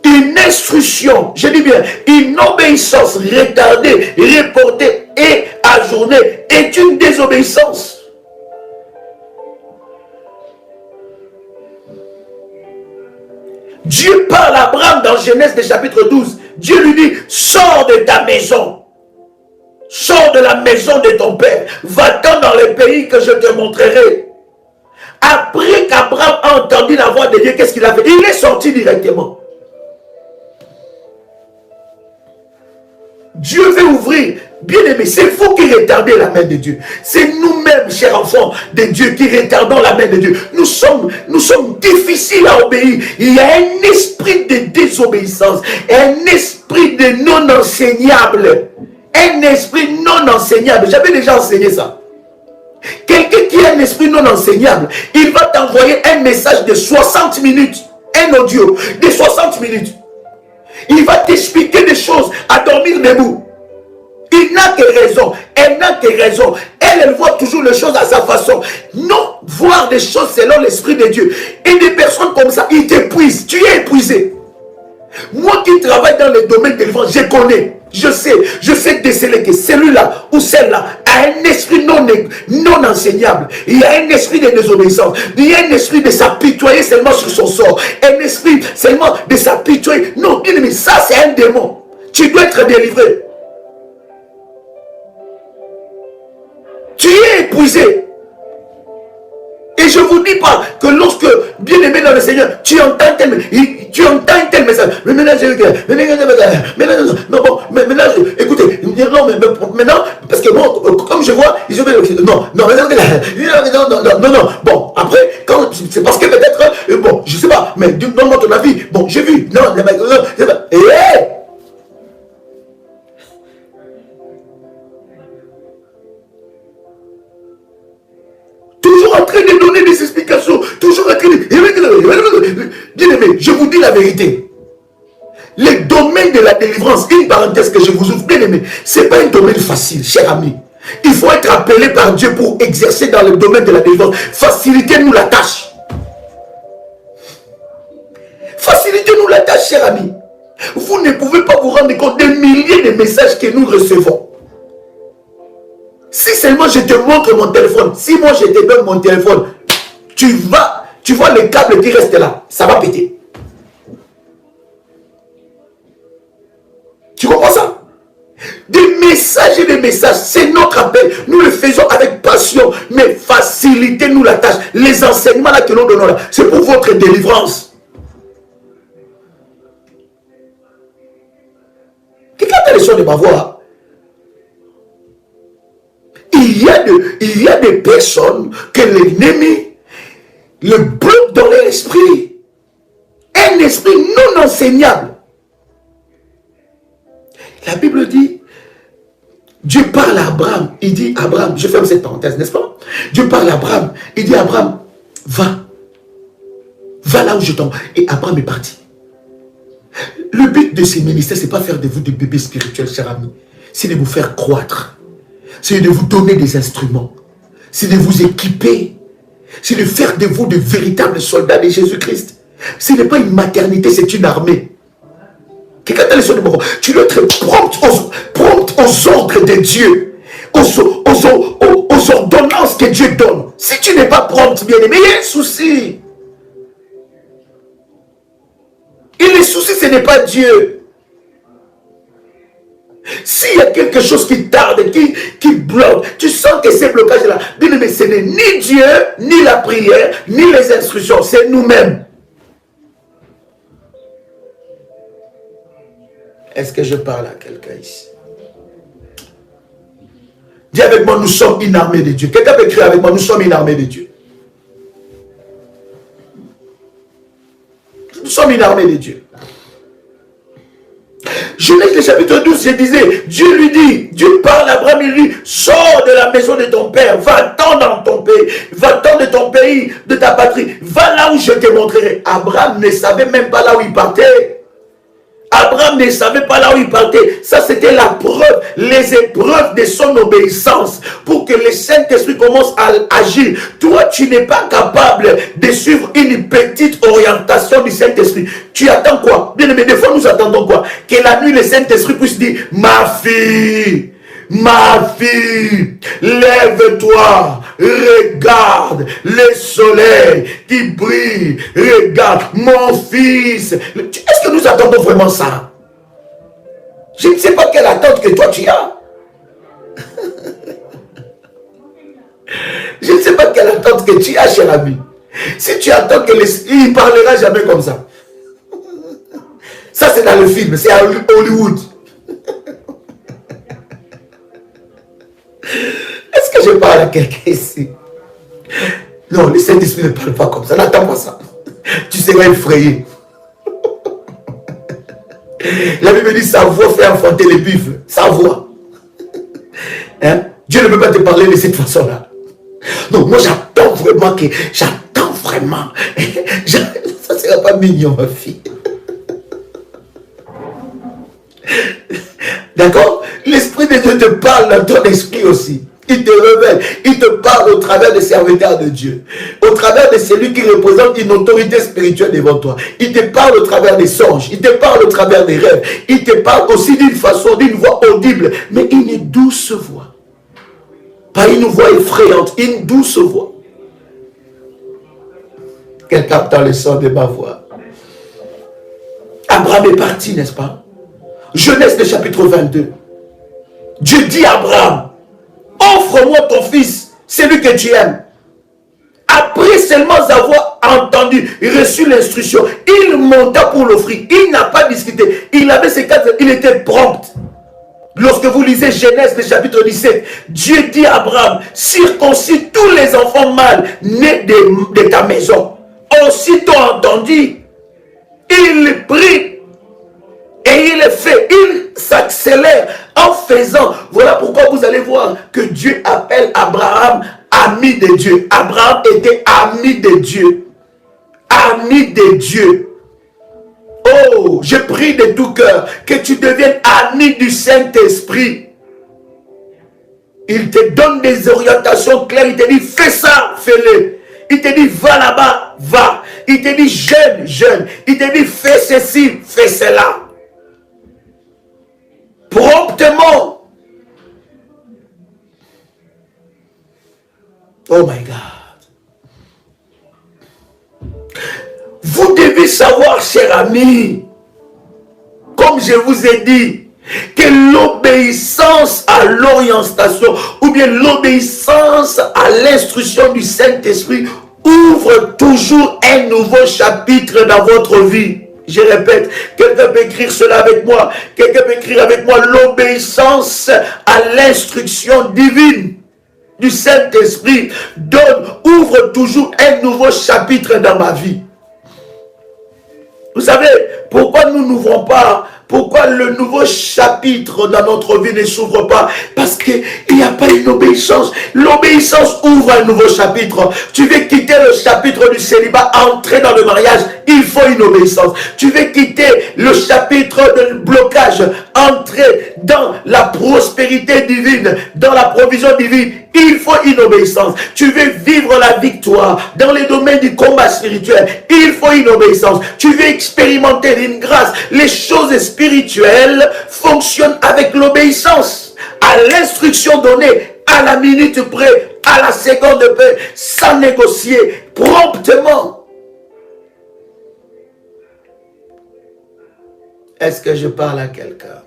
Une instruction, je dis bien, une obéissance retardée, reportée et ajournée est une désobéissance. Dieu parle à Abraham dans Genèse des chapitre 12. Dieu lui dit, sors de ta maison. Sors de la maison de ton père. Va-t'en dans le pays que je te montrerai. Après qu'Abraham a entendu la voix de Dieu, qu'est-ce qu'il a fait? Il est sorti directement. Dieu veut ouvrir. Bien aimé, c'est vous qui retardez la main de Dieu. C'est nous-mêmes, chers enfants de Dieu, qui retardons la main de Dieu. Nous sommes difficiles à obéir. Il y a un esprit de désobéissance, un esprit de non-enseignable. Un esprit non enseignable. J'avais déjà enseigné ça. Quelqu'un qui a un esprit non enseignable, il va t'envoyer un message de 60 minutes, un audio de 60 minutes. Il va t'expliquer des choses à dormir debout. Il n'a que raison, elle n'a que raison. Elle voit toujours les choses à sa façon. Non, voir des choses selon l'Esprit de Dieu. Et des personnes comme ça, ils t'épuisent. Tu es épuisé. Moi qui travaille dans le domaine de l'enfance, je connais. Je sais déceler que celui-là ou celle-là a un esprit non enseignable. Il y a un esprit de désobéissance. Il y a un esprit de s'apitoyer seulement sur son sort. Un esprit seulement de s'apitoyer. Non, bien aimé, ça c'est un démon. Tu dois être délivré. Tu es épuisé. Et je ne vous dis pas que lorsque, bien aimé dans le Seigneur, tu entends un tel message. Mais maintenant, écoutez, non, mais maintenant, parce que moi, comme je vois, ils ont non. Bon, après, c'est parce que peut-être, bon, je ne sais pas, mais donne-moi ton avis. Bon, j'ai vu, non, toujours en train de donner des explications, toujours en train de... dis la vérité. Le domaine de la délivrance, une parenthèse que je vous ouvre, bien aimé, ce n'est pas un domaine facile, cher ami. Il faut être appelé par Dieu pour exercer dans le domaine de la délivrance. Facilitez-nous la tâche. Facilitez-nous la tâche, cher ami. Vous ne pouvez pas vous rendre compte des milliers de messages que nous recevons. Si seulement je te montre mon téléphone, si moi je te donne mon téléphone, tu vois le câble qui reste là, ça va péter. Tu comprends ça? Des messages et des messages, c'est notre appel. Nous le faisons avec passion, mais facilitez-nous la tâche. Les enseignements là que nous donnons là, c'est pour votre délivrance. Quelqu'un a les choses de ma voix. Il y a des personnes que l'ennemi le bloque dans leur esprit. Un esprit non enseignable. La Bible dit, Dieu parle à Abraham. Il dit, Abraham, je ferme cette parenthèse, n'est-ce pas? Dieu parle à Abraham. Il dit, Abraham, va là où je t'envoie. Et Abraham est parti. Le but de ces ministères, ce n'est pas faire de vous des bébés spirituels, chers amis. C'est de vous faire croître. C'est de vous donner des instruments. C'est de vous équiper. C'est de faire de vous de véritables soldats de Jésus-Christ. Ce n'est pas une maternité, c'est une armée. Quelqu'un t'a laissé de bon. Tu dois être prompt aux ordres de Dieu. Aux ordonnances que Dieu donne. Si tu n'es pas prompt, bien aimé, il y a un souci. Et le souci, ce n'est pas Dieu. S'il y a quelque chose qui tarde, qui bloque, tu sens que ces blocages-là, bien aimé, ce n'est ni Dieu, ni la prière, ni les instructions, c'est nous-mêmes. Est-ce que je parle à quelqu'un ici? Dis avec moi, nous sommes une armée de Dieu. Quelqu'un peut écrire avec moi, nous sommes une armée de Dieu. Nous sommes une armée de Dieu. Genèse le chapitre 12, je disais, Dieu parle à Abraham, il dit, sors de la maison de ton père, va-t'en dans ton pays, va-t'en de ton pays, de ta patrie, va là où je te montrerai. Abraham ne savait même pas là où il partait. Abraham ne savait pas là où il partait. Ça, c'était la preuve, les épreuves de son obéissance pour que le Saint-Esprit commence à agir. Toi, tu n'es pas capable de suivre une petite orientation du Saint-Esprit. Tu attends quoi? Bien aimé, des fois, nous attendons quoi? Que la nuit, le Saint-Esprit puisse dire, ma fille, lève-toi, regarde le soleil qui brille, regarde mon fils. Est-ce que nous attendons vraiment ça? Je ne sais pas quelle attente que toi tu as. Je ne sais pas quelle attente que tu as, cher ami. Si tu attends que il ne parlera jamais comme ça. Ça c'est dans le film, c'est à Hollywood. Est-ce que je parle à quelqu'un ici? Non, le Saint-Esprit ne parle pas comme ça. N'attends pas ça. Tu seras effrayé. La Bible dit sa voix fait enfanter les buffles. Sa voix. Hein? Dieu ne peut pas te parler de cette façon-là. Non, moi j'attends vraiment que... J'attends vraiment. Ça ne sera pas mignon, ma fille. D'accord? L'Esprit de Dieu te parle dans ton esprit aussi. Il te révèle, il te parle au travers des serviteurs de Dieu, au travers de celui qui représente une autorité spirituelle devant toi. Il te parle au travers des songes, il te parle au travers des rêves, il te parle aussi d'une façon, d'une voix audible, mais une douce voix. Pas une voix effrayante, une douce voix. Quelqu'un entend le son de ma voix. Abraham est parti, n'est-ce pas? Genèse le chapitre 22. Dieu dit à Abraham, offre-moi ton fils, celui que tu aimes. Après seulement avoir entendu, reçu l'instruction, il monta pour l'offrir. Il n'a pas discuté. Il avait ses quatre, il était prompt. Lorsque vous lisez Genèse, le chapitre 17, Dieu dit à Abraham, circoncis tous les enfants mâles nés de ta maison. Aussitôt entendu, il prit et il est fait, il s'accélère en faisant. Voilà pourquoi vous allez voir que Dieu appelle Abraham ami de Dieu. Abraham était ami de Dieu. Ami de Dieu. Oh, je prie de tout cœur que tu deviennes ami du Saint-Esprit. Il te donne des orientations claires. Il te dit, fais ça, fais-le. Il te dit, va là-bas, va. Il te dit, jeûne, jeûne. Il te dit, fais ceci, fais cela. Promptement. Oh my God. Vous devez savoir, cher ami, comme je vous ai dit, que l'obéissance à l'orientation ou bien l'obéissance à l'instruction du Saint-Esprit ouvre toujours un nouveau chapitre dans votre vie. Je répète, quelqu'un peut écrire cela avec moi. Quelqu'un peut écrire avec moi, l'obéissance à l'instruction divine du Saint-Esprit ouvre toujours un nouveau chapitre dans ma vie. Vous savez, pourquoi nous n'ouvrons pas, pourquoi le nouveau chapitre dans notre vie ne s'ouvre pas? Parce qu'il n'y a pas une obéissance. L'obéissance ouvre un nouveau chapitre. Tu veux quitter le chapitre du célibat, entrer dans le mariage, il faut une obéissance. Tu veux quitter le chapitre de blocage, entrer dans la prospérité divine, dans la provision divine, il faut une obéissance. Tu veux vivre la victoire dans les domaines du combat spirituel, il faut une obéissance. Tu veux expérimenter une grâce, les choses spirituelles fonctionnent avec l'obéissance. À l'instruction donnée, à la minute près, à la seconde près, sans négocier, promptement. Est-ce que je parle à quelqu'un?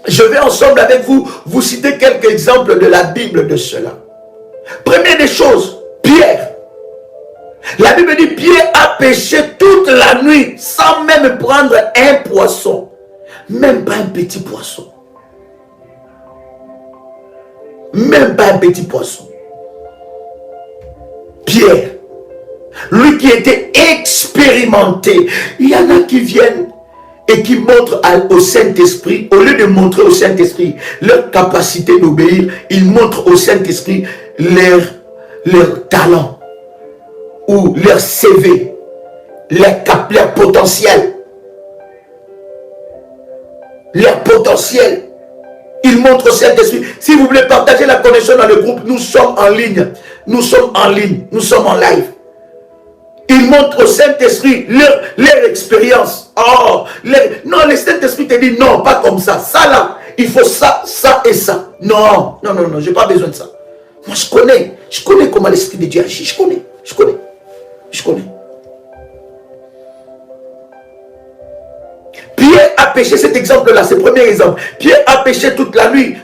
Je vais ensemble avec vous citer quelques exemples de la Bible de cela. Première des choses, Pierre. La Bible dit, Pierre a pêché toute la nuit sans même prendre un poisson. Même pas un petit poisson. Même pas un petit poisson. Pierre, lui qui était expérimenté. Il y en a qui viennent et qui montrent au Saint-Esprit, au lieu de montrer au Saint-Esprit leur capacité d'obéir, ils montrent au Saint-Esprit leur talent ou leur CV, leur potentiel. Leur potentiel. Ils montrent au Saint-Esprit. Si vous voulez partager la connexion dans le groupe, nous sommes en ligne. Nous sommes en ligne. Nous sommes en live. Ils montrent au Saint-Esprit leur expérience. Oh, non, le Saint-Esprit te dit non, pas comme ça. Ça là, il faut ça, ça et ça. Non, non, non, non, je n'ai pas besoin de ça. Moi, je connais comment l'Esprit de Dieu agit. Je connais. Pierre a péché, cet exemple-là, c'est le premier exemple. Pierre a péché toute la nuit.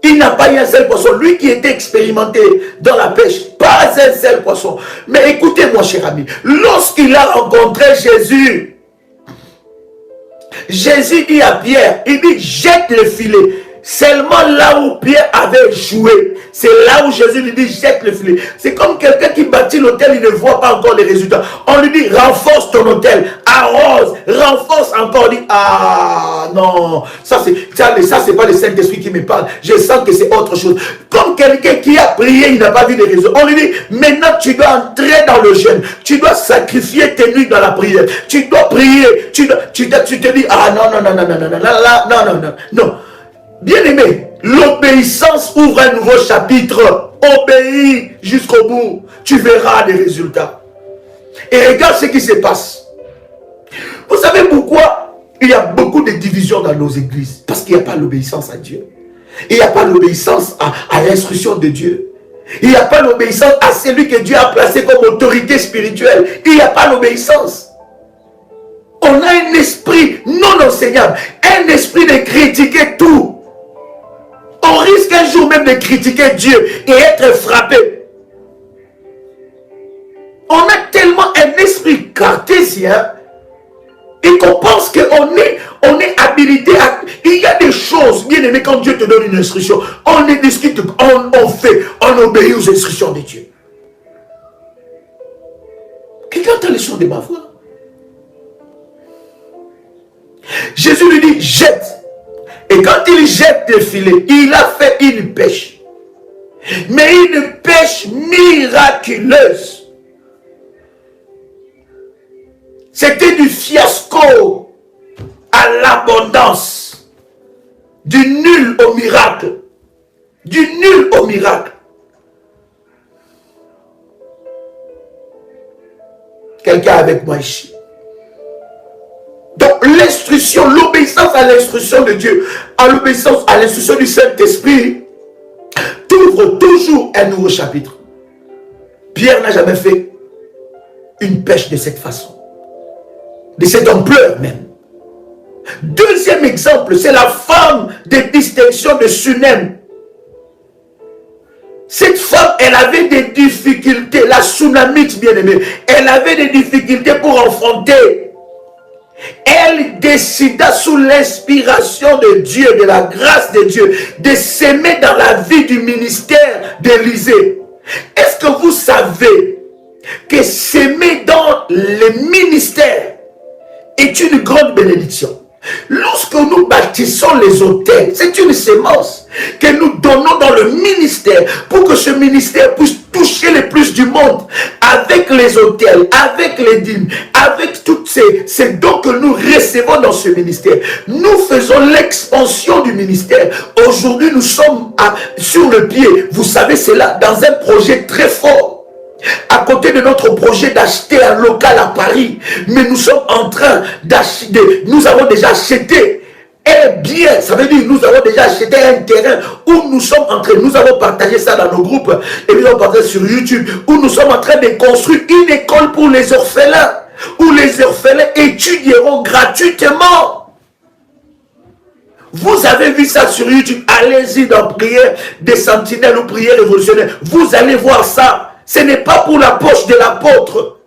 Il n'a pas eu un seul poisson. Lui qui était expérimenté dans la pêche, pas un seul poisson. Mais écoutez, mon cher ami, lorsqu'il a rencontré Jésus, Jésus dit à Pierre, il dit, jette le filet. Seulement là où Pierre avait joué, c'est là où Jésus lui dit, jette le filet. C'est comme quelqu'un qui bâtit l'autel, il ne voit pas encore les résultats. On lui dit, renforce ton autel, arrose, renforce encore. On dit, ah non, ça c'est pas le Saint-Esprit qui me parle. Je sens que c'est autre chose. Comme quelqu'un qui a prié, il n'a pas vu les résultats. On lui dit, maintenant tu dois entrer dans le jeûne. Tu dois sacrifier tes nuits dans la prière. Tu dois prier. Tu te dis, ah non. Bien-aimé, l'obéissance ouvre un nouveau chapitre. Obéis jusqu'au bout. Tu verras des résultats. Et regarde ce qui se passe. Vous savez pourquoi il y a beaucoup de divisions dans nos églises? Parce qu'il n'y a pas l'obéissance à Dieu. Il n'y a pas l'obéissance à l'instruction de Dieu. Il n'y a pas l'obéissance à celui que Dieu a placé comme autorité spirituelle. Il n'y a pas l'obéissance. On a un esprit non enseignable. Un esprit de critiquer tout. On risque un jour même de critiquer Dieu et être frappé. On a tellement un esprit cartésien et qu'on pense qu'on est habilité à... Il y a des choses, bien aimé, quand Dieu te donne une instruction, on les discute, on fait, on obéit aux instructions de Dieu. Quelqu'un entend les sons de ma voix? Jésus lui dit, jette. Et quand il jette le filet, il a fait une pêche. mais une pêche miraculeuse. C'était du fiasco à l'abondance, du nul au miracle, du nul au miracle. Quelqu'un avec moi ici. Donc l'instruction, l'obéissance à l'instruction de Dieu, à l'obéissance à l'instruction du Saint-Esprit, t'ouvre toujours un nouveau chapitre. Pierre n'a jamais fait une pêche de cette façon, de cette ampleur même. Deuxième exemple, c'est la femme de distinction de Sunem. Cette femme, elle avait des difficultés, la Sunamite bien-aimée, elle avait des difficultés pour enfanter. Elle décida sous l'inspiration de Dieu, de la grâce de Dieu, de s'aimer dans la vie du ministère d'Élisée. Est-ce que vous savez que s'aimer dans le ministère est une grande bénédiction? Lorsque nous bâtissons les autels, c'est une sémence que nous donnons dans le ministère pour que ce ministère puisse toucher le plus du monde avec les autels, avec les dîmes, avec toutes ces dons que nous recevons dans ce ministère. Nous faisons l'expansion du ministère. Aujourd'hui, nous sommes sur le pied. Vous savez, c'est là, dans un projet très fort. À côté de notre projet d'acheter un local à Paris, mais nous sommes en train d'acheter, nous avons déjà acheté un bien, ça veut dire nous avons déjà acheté un terrain où nous sommes en train, nous avons partagé ça dans nos groupes, et nous avons partagé sur YouTube, où nous sommes en train de construire une école pour les orphelins, où les orphelins étudieront gratuitement. Vous avez vu ça sur YouTube, allez-y dans prière des sentinelles ou prière révolutionnaire, vous allez voir ça. Ce n'est pas pour la poche de l'apôtre.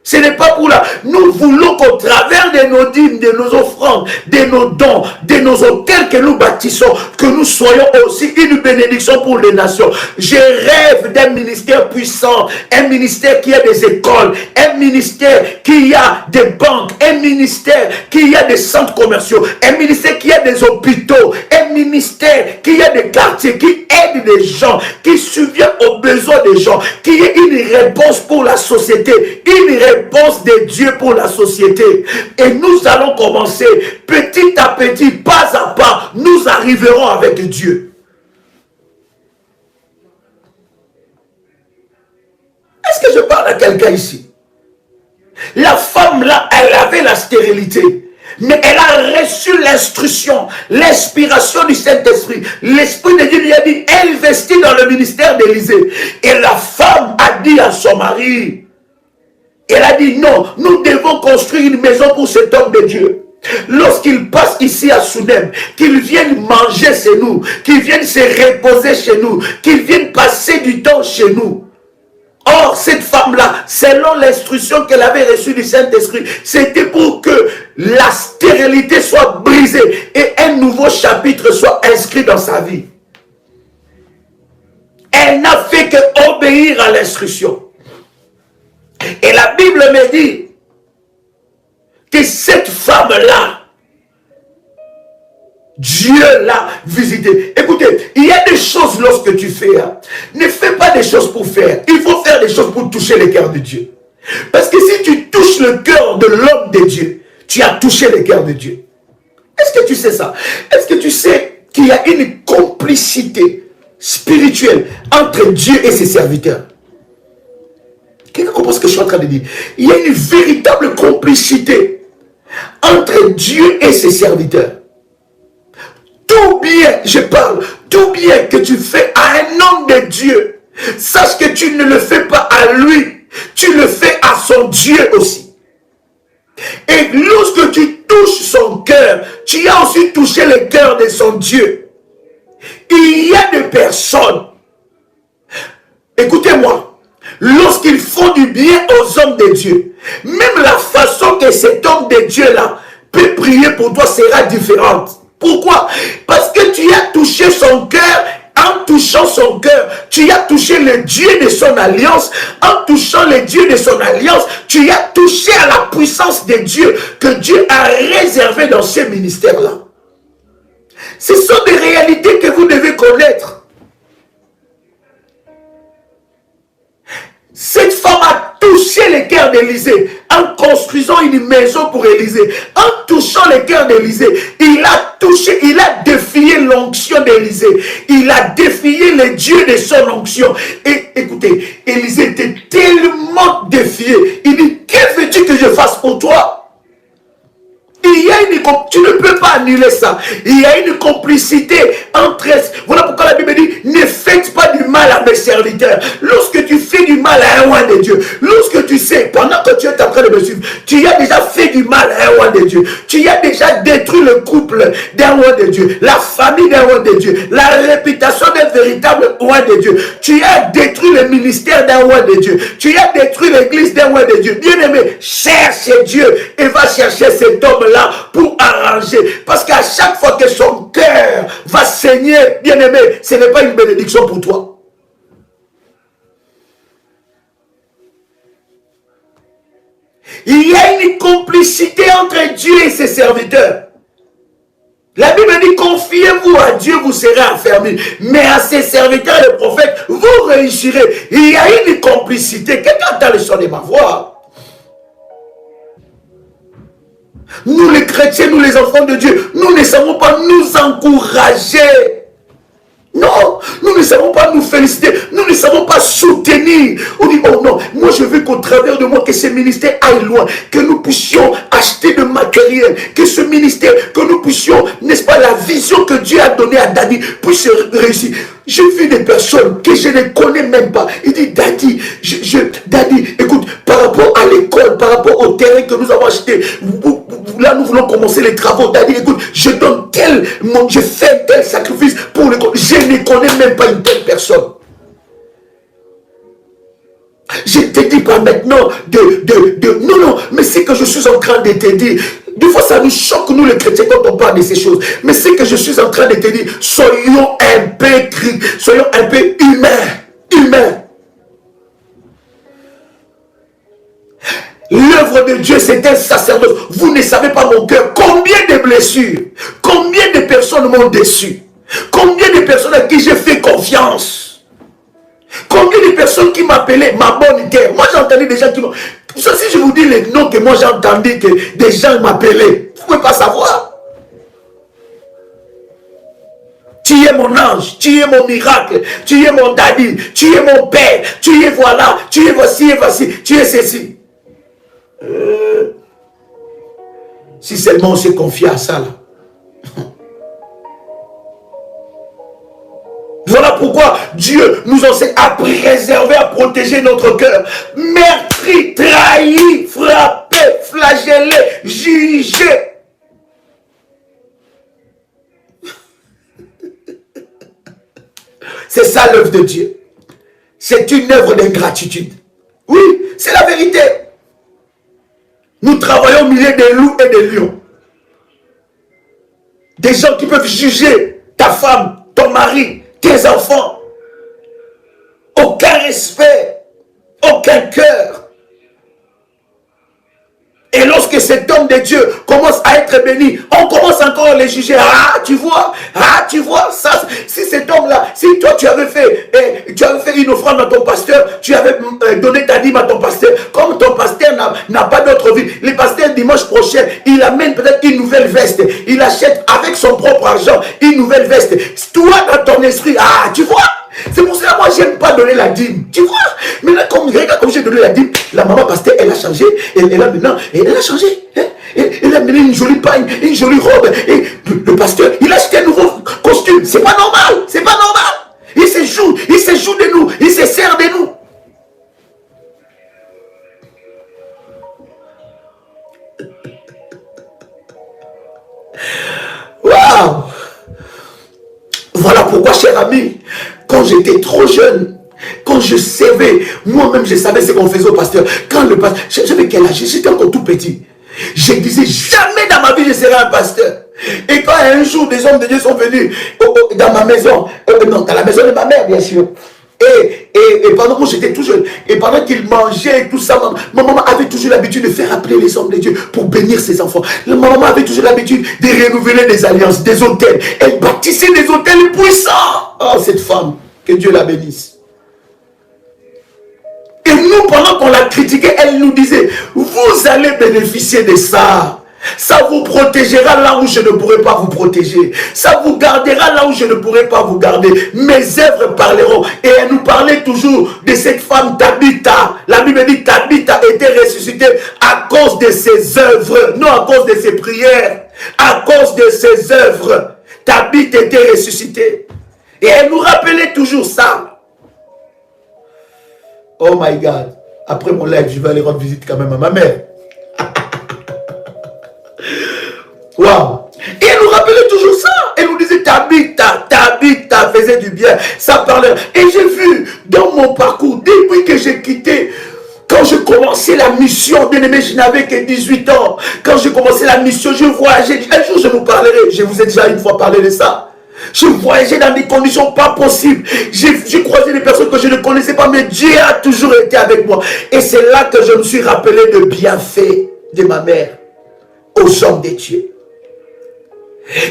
Ce n'est pas pour la... Nous voulons qu'au travers de nos dîmes, de nos offrandes, de nos dons, de nos hôtels que nous bâtissons, que nous soyons aussi une bénédiction pour les nations. Je rêve d'un ministère puissant, un ministère qui a des écoles, un ministère qui a des banques, un ministère qui a des centres commerciaux, un ministère qui a des hôpitaux, un ministère qui a des quartiers, qui aide les gens, qui subvient aux besoins des gens, qui est une réponse pour la société, une réponse de Dieu pour la société. Et nous allons commencer petit à petit, pas à pas, nous arriverons avec Dieu. Est-ce que je parle à quelqu'un ici? La femme là, elle avait la stérilité, mais elle a reçu l'instruction, l'inspiration du Saint-Esprit. L'Esprit de Dieu lui a dit, investis dans le ministère d'Élisée. Et la femme a dit à son mari, elle a dit non, nous devons construire une maison pour cet homme de Dieu. Lorsqu'il passe ici à Sunem, qu'il vienne manger chez nous, qu'il vienne se reposer chez nous, qu'il vienne passer du temps chez nous. Or, cette femme-là, selon l'instruction qu'elle avait reçue du Saint-Esprit, c'était pour que la stérilité soit brisée et un nouveau chapitre soit inscrit dans sa vie. Elle n'a fait que obéir à l'instruction. Et la Bible me dit que cette femme-là, Dieu l'a visitée. Écoutez, il y a des choses lorsque tu fais. Hein, ne fais pas des choses pour faire. Il faut faire des choses pour toucher le cœur de Dieu. Parce que si tu touches le cœur de l'homme de Dieu, tu as touché le cœur de Dieu. Est-ce que tu sais ça? Est-ce que tu sais qu'il y a une complicité spirituelle entre Dieu et ses serviteurs? Quelqu'un comprend ce que je suis en train de dire? Il y a une véritable complicité entre Dieu et ses serviteurs. Tout bien, je parle, tout bien que tu fais à un homme de Dieu, sache que tu ne le fais pas à lui, tu le fais à son Dieu aussi. Et lorsque tu touches son cœur, tu as aussi touché le cœur de son Dieu. Il y a des personnes, écoutez-moi, lorsqu'ils font du bien aux hommes de Dieu, même la façon que cet homme de Dieu-là peut prier pour toi sera différente. Pourquoi? Parce que tu as touché son cœur. En touchant son cœur, tu as touché le Dieu de son alliance. En touchant le Dieu de son alliance, tu as touché à la puissance de Dieu que Dieu a réservé dans ce ministère-là. Ce sont des réalités que vous devez connaître. Cette femme a touché le cœur d'Élisée en construisant une maison pour Élisée. En touchant le cœur d'Élisée, il a touché, il a défié l'onction d'Élisée. Il a défié le Dieu de son onction. Et écoutez, Élisée était tellement défié. Il dit, que veux-tu que je fasse pour toi? Il y a tu ne peux pas annuler ça. Il y a une complicité entre... Voilà pourquoi la Bible dit, ne faites pas du mal à mes serviteurs. Lorsque tu fais du mal à un roi de Dieu, lorsque tu sais, pendant que tu es en train de me suivre, tu as déjà fait du mal à un roi de Dieu. Tu as déjà détruit le couple d'un roi de Dieu, la famille d'un roi de Dieu, la réputation d'un véritable roi de Dieu. Tu as détruit le ministère d'un roi de Dieu. Tu as détruit l'église d'un roi de Dieu. Bien-aimé, cherche Dieu et va chercher cet homme-là pour arranger. Parce qu'à chaque fois que son cœur va saigner, bien-aimé, ce n'est pas une bénédiction pour toi. Il y a une complicité entre Dieu et ses serviteurs. La Bible dit, confiez-vous à Dieu, vous serez affermis. Mais à ses serviteurs, les prophètes, vous réussirez. Il y a une complicité. Quelqu'un entend le son de ma voix? Nous les chrétiens, nous les enfants de Dieu, nous ne savons pas nous encourager. Non, nous ne savons pas nous féliciter, nous ne savons pas soutenir. On dit, oh non, moi je veux qu'au travers de moi, que ce ministère aille loin, que nous puissions acheter de matériel, que ce ministère, que nous puissions, n'est-ce pas, la vision que Dieu a donnée à Daddy puisse réussir. J'ai vu des personnes que je ne connais même pas. Il dit, Daddy, Daddy, écoute, par rapport à l'école, par rapport au terrain que nous avons acheté, là nous voulons commencer les travaux. Daddy, écoute, je donne je fais tel sacrifice pour l'école. Je ne connais même pas une telle personne. Je ne te dis pas maintenant non, mais c'est que je suis en train de te dire. Des fois, ça nous choque, nous les chrétiens, quand on parle de ces choses. Mais c'est que je suis en train de te dire, soyons un peu humains. L'œuvre de Dieu, c'est un sacerdoce. Vous ne savez pas mon cœur. Combien de blessures, combien de personnes m'ont déçu, combien de personnes à qui j'ai fait confiance, combien de personnes qui m'appelaient ma bonne terre. Moi, j'ai entendu des gens qui m'ont... Si je vous dis les noms que moi j'ai entendu que des gens m'appelaient, vous ne pouvez pas savoir. Tu es mon ange, tu es mon miracle, tu es mon daddy, tu es mon père, tu es voilà, tu es voici et voici, tu es ceci. Si seulement on s'est confié à ça là. Voilà pourquoi Dieu nous enseigne à préserver, à protéger notre cœur. Meurtri, trahi, frappé, flagellé, jugé. C'est ça l'œuvre de Dieu. C'est une œuvre d'ingratitude. Oui, c'est la vérité. Nous travaillons au milieu des loups et des lions. Des gens qui peuvent juger ta femme, ton mari, tes enfants. Aucun respect, aucun cœur. Et lorsque cet homme de Dieu commence à être béni, on commence encore à les juger. Ah, tu vois, ça, si cet homme-là, si toi tu avais fait une offrande à ton pasteur, tu avais donné ta dîme à ton pasteur, comme ton pasteur n'a pas d'autre vie, le pasteur dimanche prochain, il amène peut-être une nouvelle veste, il achète avec son propre argent une nouvelle veste. Toi, dans ton esprit, ah, tu vois, c'est pour cela, moi, j'aime pas donner la dîme. Tu vois? Mais là, regarde comme j'ai donné la dîme, la maman pasteur, elle a changé. Elle a maintenant, elle a changé. Hein? Elle a amené une jolie pagne, une jolie robe. Et le pasteur, il a acheté un nouveau costume. C'est pas normal. C'est pas normal. Il se joue de nous. Il se sert de nous. Waouh! Voilà pourquoi, cher ami, quand j'étais trop jeune, quand je savais, moi-même je savais ce qu'on faisait au pasteur. Quand le pasteur, j'avais quel âge? J'étais encore tout petit. Je disais, jamais dans ma vie je serai un pasteur. Et quand un jour des hommes de Dieu sont venus dans ma maison, non, dans la maison de ma mère bien sûr, et pendant que j'étais tout jeune, et pendant qu'ils mangeaient et tout ça, ma maman avait toujours l'habitude de faire appeler les hommes de Dieu pour bénir ses enfants. Ma maman avait toujours l'habitude de renouveler des alliances, des hôtels. Elle bâtissait des hôtels puissants. Oh, cette femme, que Dieu la bénisse. Et nous, pendant qu'on l'a critiqué, elle nous disait, vous allez bénéficier de ça. Ça vous protégera là où je ne pourrai pas vous protéger. Ça vous gardera là où je ne pourrai pas vous garder. Mes œuvres parleront. Et elle nous parlait toujours de cette femme Tabitha. La Bible dit Tabitha était ressuscitée à cause de ses œuvres, non à cause de ses prières, à cause de ses œuvres. Tabitha était ressuscitée. Et elle nous rappelait toujours ça. Oh my God. Après mon live, je vais aller rendre visite quand même à ma mère. Waouh! Et elle nous rappelait toujours ça. Elle nous disait Tabitha faisait du bien. Ça parlait. Et j'ai vu dans mon parcours, depuis que j'ai quitté, quand je commençais la mission, bien aimé, je n'avais que 18 ans. Quand j'ai commencé la mission, je voyageais. Un jour, je vous parlerai. Je vous ai déjà une fois parlé de ça. Je voyageais dans des conditions pas possibles. J'ai croisé des personnes que je ne connaissais pas, mais Dieu a toujours été avec moi. Et c'est là que je me suis rappelé de bienfaits de ma mère aux hommes de Dieu.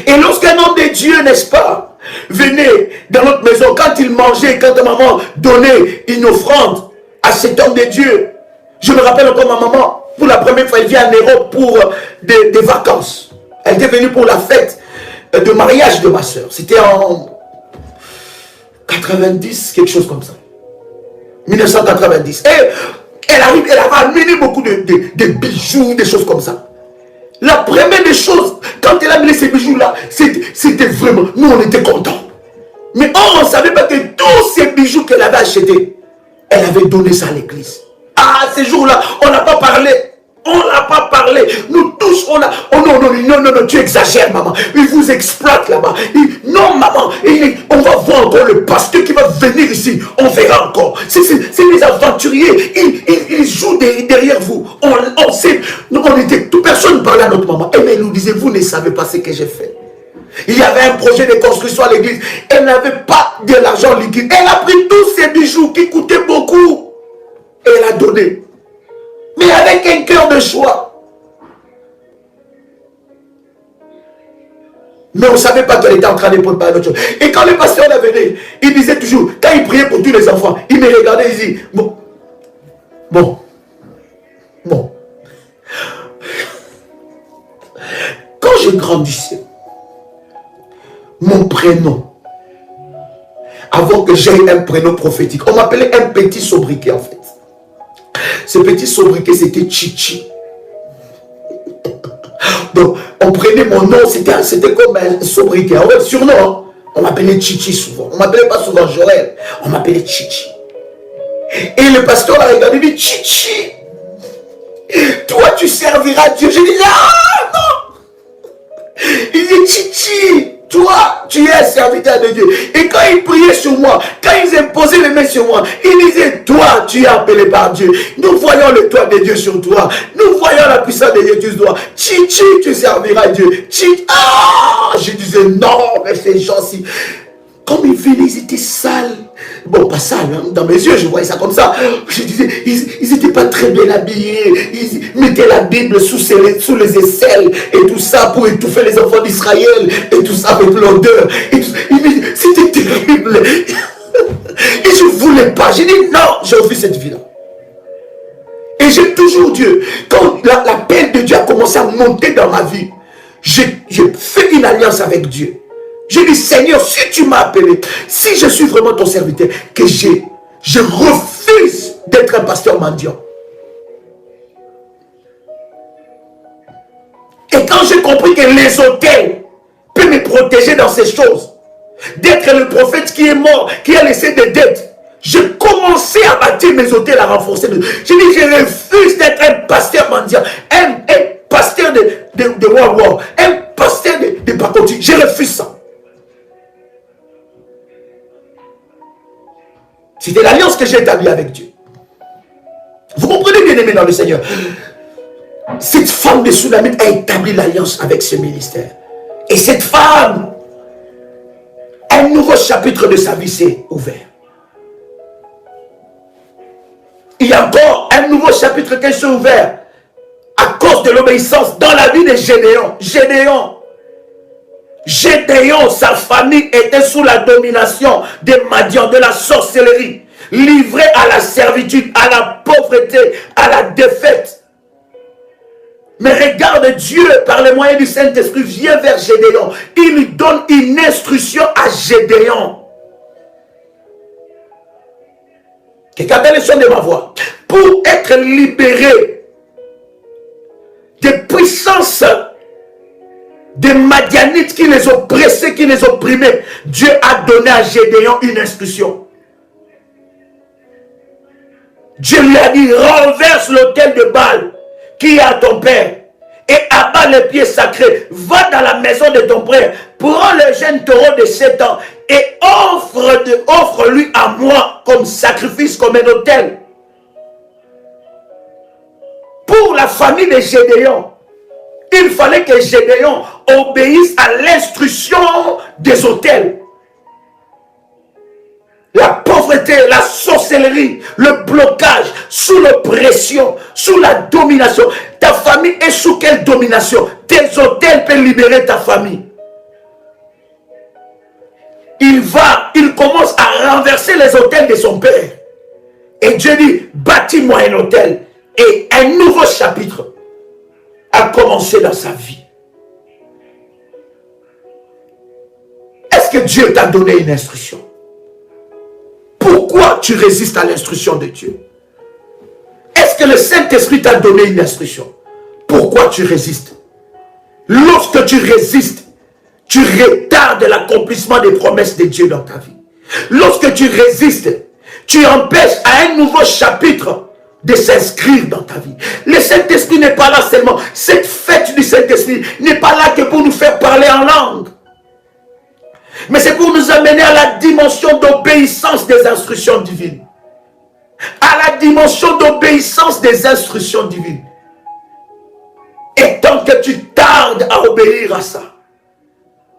Et lorsqu'un homme de Dieu, n'est-ce pas, venait dans notre maison, quand il mangeait, quand maman donnait une offrande à cet homme de Dieu, je me rappelle encore ma maman, pour la première fois, elle vient en Europe pour des vacances. Elle était venue pour la fête de mariage de ma soeur. C'était en 90, quelque chose comme ça. 1990. Et elle arrive, elle avait amené beaucoup de bijoux, des choses comme ça. La première des choses, quand elle a amené ces bijoux-là, c'était vraiment, nous on était contents. Mais on ne savait pas que tous ces bijoux qu'elle avait achetés, elle avait donné ça à l'église. Ah, ces jours-là, on n'a pas parlé. On n'a pas parlé. Nous tous, on a... Oh non, tu exagères, maman. Il vous exploite là-bas. Non, maman. On va voir encore le pasteur qui va venir ici. On verra encore. C'est les aventuriers. Ils jouent derrière vous. On sait. On était... Toute personne parlait à notre maman. Et elle nous disait, vous ne savez pas ce que j'ai fait. Il y avait un projet de construction à l'église. Elle n'avait pas de l'argent liquide. Elle a pris tous ces bijoux qui coûtaient beaucoup. Et elle a donné. Mais avec un cœur de choix. Mais on ne savait pas qu'elle était en train de préparer autre chose. Et quand le pasteur la venait, il disait toujours, quand il priait pour tous les enfants, il me regardait et il dit, bon. Quand je grandissais, mon prénom, avant que j'aie un prénom prophétique, on m'appelait un petit sobriquet en fait. Ce petit sobriquet, c'était Chichi. Donc, on prenait mon nom, c'était comme un sobriquet. En fait, surnom, on m'appelait Chichi souvent. On ne m'appelait pas souvent Joël, on m'appelait Chichi. Et le pasteur a regardé, il dit, Chichi, toi tu serviras Dieu. J'ai dit, ah non. Il dit, Chichi, toi, tu es un serviteur de Dieu. Et quand ils priaient sur moi, quand ils imposaient les mains sur moi, ils disaient, toi, tu es appelé par Dieu. Nous voyons le toit de Dieu sur toi. Nous voyons la puissance de Dieu sur toi. Chichi, tu serviras Dieu. Chichi, ah! Je disais, non, mais ces gens-ci, comme ils venaient, ils étaient sales. Bon, pas sales, hein. Dans mes yeux, je voyais ça comme ça. Je disais, ils n'étaient pas très bien habillés. Ils mettaient la Bible sous les aisselles et tout ça pour étouffer les enfants d'Israël et tout ça avec l'odeur. C'était terrible. Et je ne voulais pas. J'ai dit, non, j'ai refusé cette vie-là. Et j'ai toujours Dieu. Quand l'appel de Dieu a commencé à monter dans ma vie, j'ai fait une alliance avec Dieu. J'ai dit, Seigneur, si tu m'as appelé, si je suis vraiment ton serviteur, que je refuse d'être un pasteur mendiant. Et quand j'ai compris que les hôtels peuvent me protéger dans ces choses, d'être le prophète qui est mort, qui a laissé des dettes, j'ai commencé à bâtir mes hôtels, à renforcer. J'ai dit, je refuse d'être un pasteur mendiant, un pasteur de War, un pasteur de Pakoti. Je refuse ça. C'était l'alliance que j'ai établie avec Dieu. Vous comprenez, bien aimé dans le Seigneur. Cette femme de Soulamite a établi l'alliance avec ce ministère. Et cette femme, un nouveau chapitre de sa vie s'est ouvert. Il y a encore un nouveau chapitre qui s'est ouvert à cause de l'obéissance dans la vie de Gédéon. Gédéon, sa famille était sous la domination des Madians, de la sorcellerie. livré à la servitude, à la pauvreté, à la défaite. Mais regarde, Dieu, par le moyen du Saint-Esprit, vient vers Gédéon. Il lui donne une instruction à Gédéon. Quelqu'un a le son de ma voix. Pour être libéré des puissances des Madianites qui les oppressaient, qui les opprimaient, Dieu a donné à Gédéon une instruction. Dieu lui a dit, renverse l'autel de Baal qui est à ton père et abat les pieds sacrés. Va dans la maison de ton père, prends le jeune taureau de 7 ans et offre-lui à moi comme sacrifice, comme un autel. Pour la famille de Gédéon, il fallait que Gédéon obéisse à l'instruction des autels. La pauvreté, la sorcellerie, le blocage, sous l'oppression, sous la domination. Ta famille est sous quelle domination? Tes autels peuvent libérer ta famille. Il commence à renverser les autels de son père. Et Dieu dit, bâtis-moi un autel. Et un nouveau chapitre a commencé dans sa vie. Est-ce que Dieu t'a donné une instruction? Pourquoi tu résistes à l'instruction de Dieu? Est-ce que le Saint-Esprit t'a donné une instruction? Pourquoi tu résistes? Lorsque tu résistes, tu retardes l'accomplissement des promesses de Dieu dans ta vie. Lorsque tu résistes, tu empêches à un nouveau chapitre de s'inscrire dans ta vie. Le Saint-Esprit n'est pas là seulement. Cette fête du Saint-Esprit n'est pas là que pour nous faire parler en langue. Mais c'est pour nous amener à la dimension d'obéissance des instructions divines. À la dimension d'obéissance des instructions divines. Et tant que tu tardes à obéir à ça,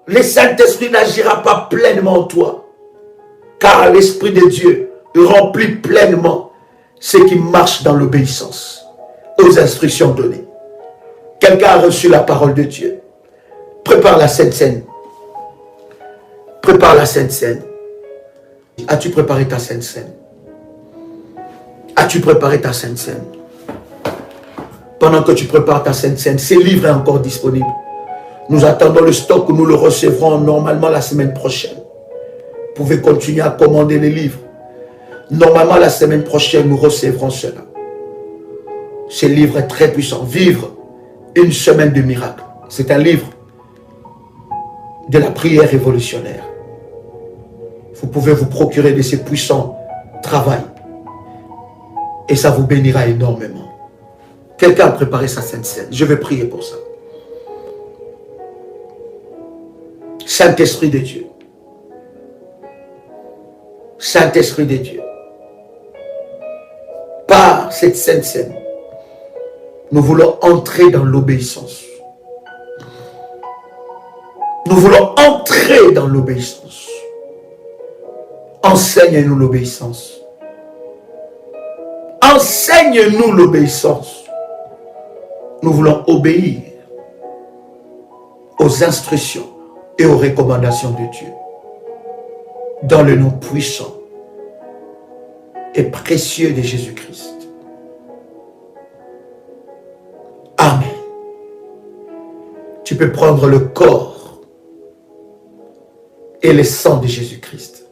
le Saint-Esprit n'agira pas pleinement en toi. Car l'Esprit de Dieu remplit pleinement ceux qui marchent dans l'obéissance aux instructions données. Quelqu'un a reçu la parole de Dieu. Prépare la Sainte Seine. Prépare la Sainte Seine. As-tu préparé ta Sainte Seine? As-tu préparé ta Sainte Seine? Pendant que tu prépares ta Sainte Seine, ces livres est encore disponible. Nous attendons le stock, nous le recevrons normalement la semaine prochaine. Vous pouvez continuer à commander les livres. Normalement, la semaine prochaine, nous recevrons cela. Ce livre est très puissant. Vivre une semaine de miracles. C'est un livre de la prière révolutionnaire. Vous pouvez vous procurer de ces puissants travaux. Et ça vous bénira énormément. Quelqu'un a préparé sa Sainte Seine. Je vais prier pour ça. Saint-Esprit de Dieu. Saint-Esprit de Dieu. Par cette Sainte Seine, nous voulons entrer dans l'obéissance. Nous voulons entrer dans l'obéissance. Enseigne-nous l'obéissance. Enseigne-nous l'obéissance. Nous voulons obéir aux instructions et aux recommandations de Dieu. Dans le nom puissant et précieux de Jésus-Christ. Amen. Tu peux prendre le corps et le sang de Jésus-Christ.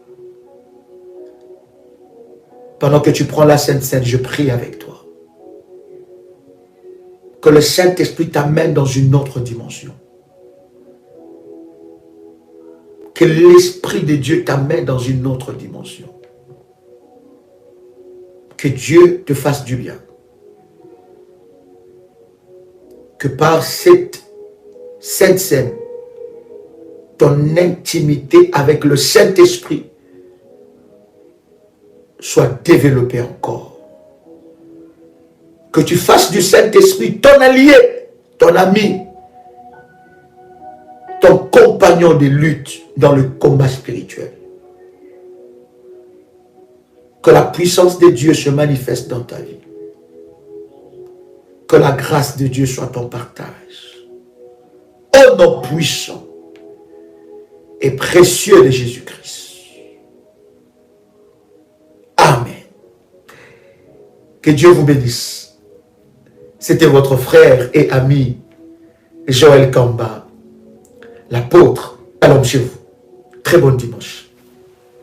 Pendant que tu prends la Sainte Seine, je prie avec toi. Que le Saint-Esprit t'amène dans une autre dimension. Que l'Esprit de Dieu t'amène dans une autre dimension. Que Dieu te fasse du bien. Que par cette Sainte Seine, ton intimité avec le Saint-Esprit soit développée encore. Que tu fasses du Saint-Esprit ton allié, ton ami, ton compagnon de lutte dans le combat spirituel. Que la puissance de Dieu se manifeste dans ta vie. Que la grâce de Dieu soit ton partage. Au nom puissant et précieux de Jésus-Christ. Amen. Que Dieu vous bénisse. C'était votre frère et ami Joël Kamba, l'apôtre. Allons chez vous. Très bon dimanche.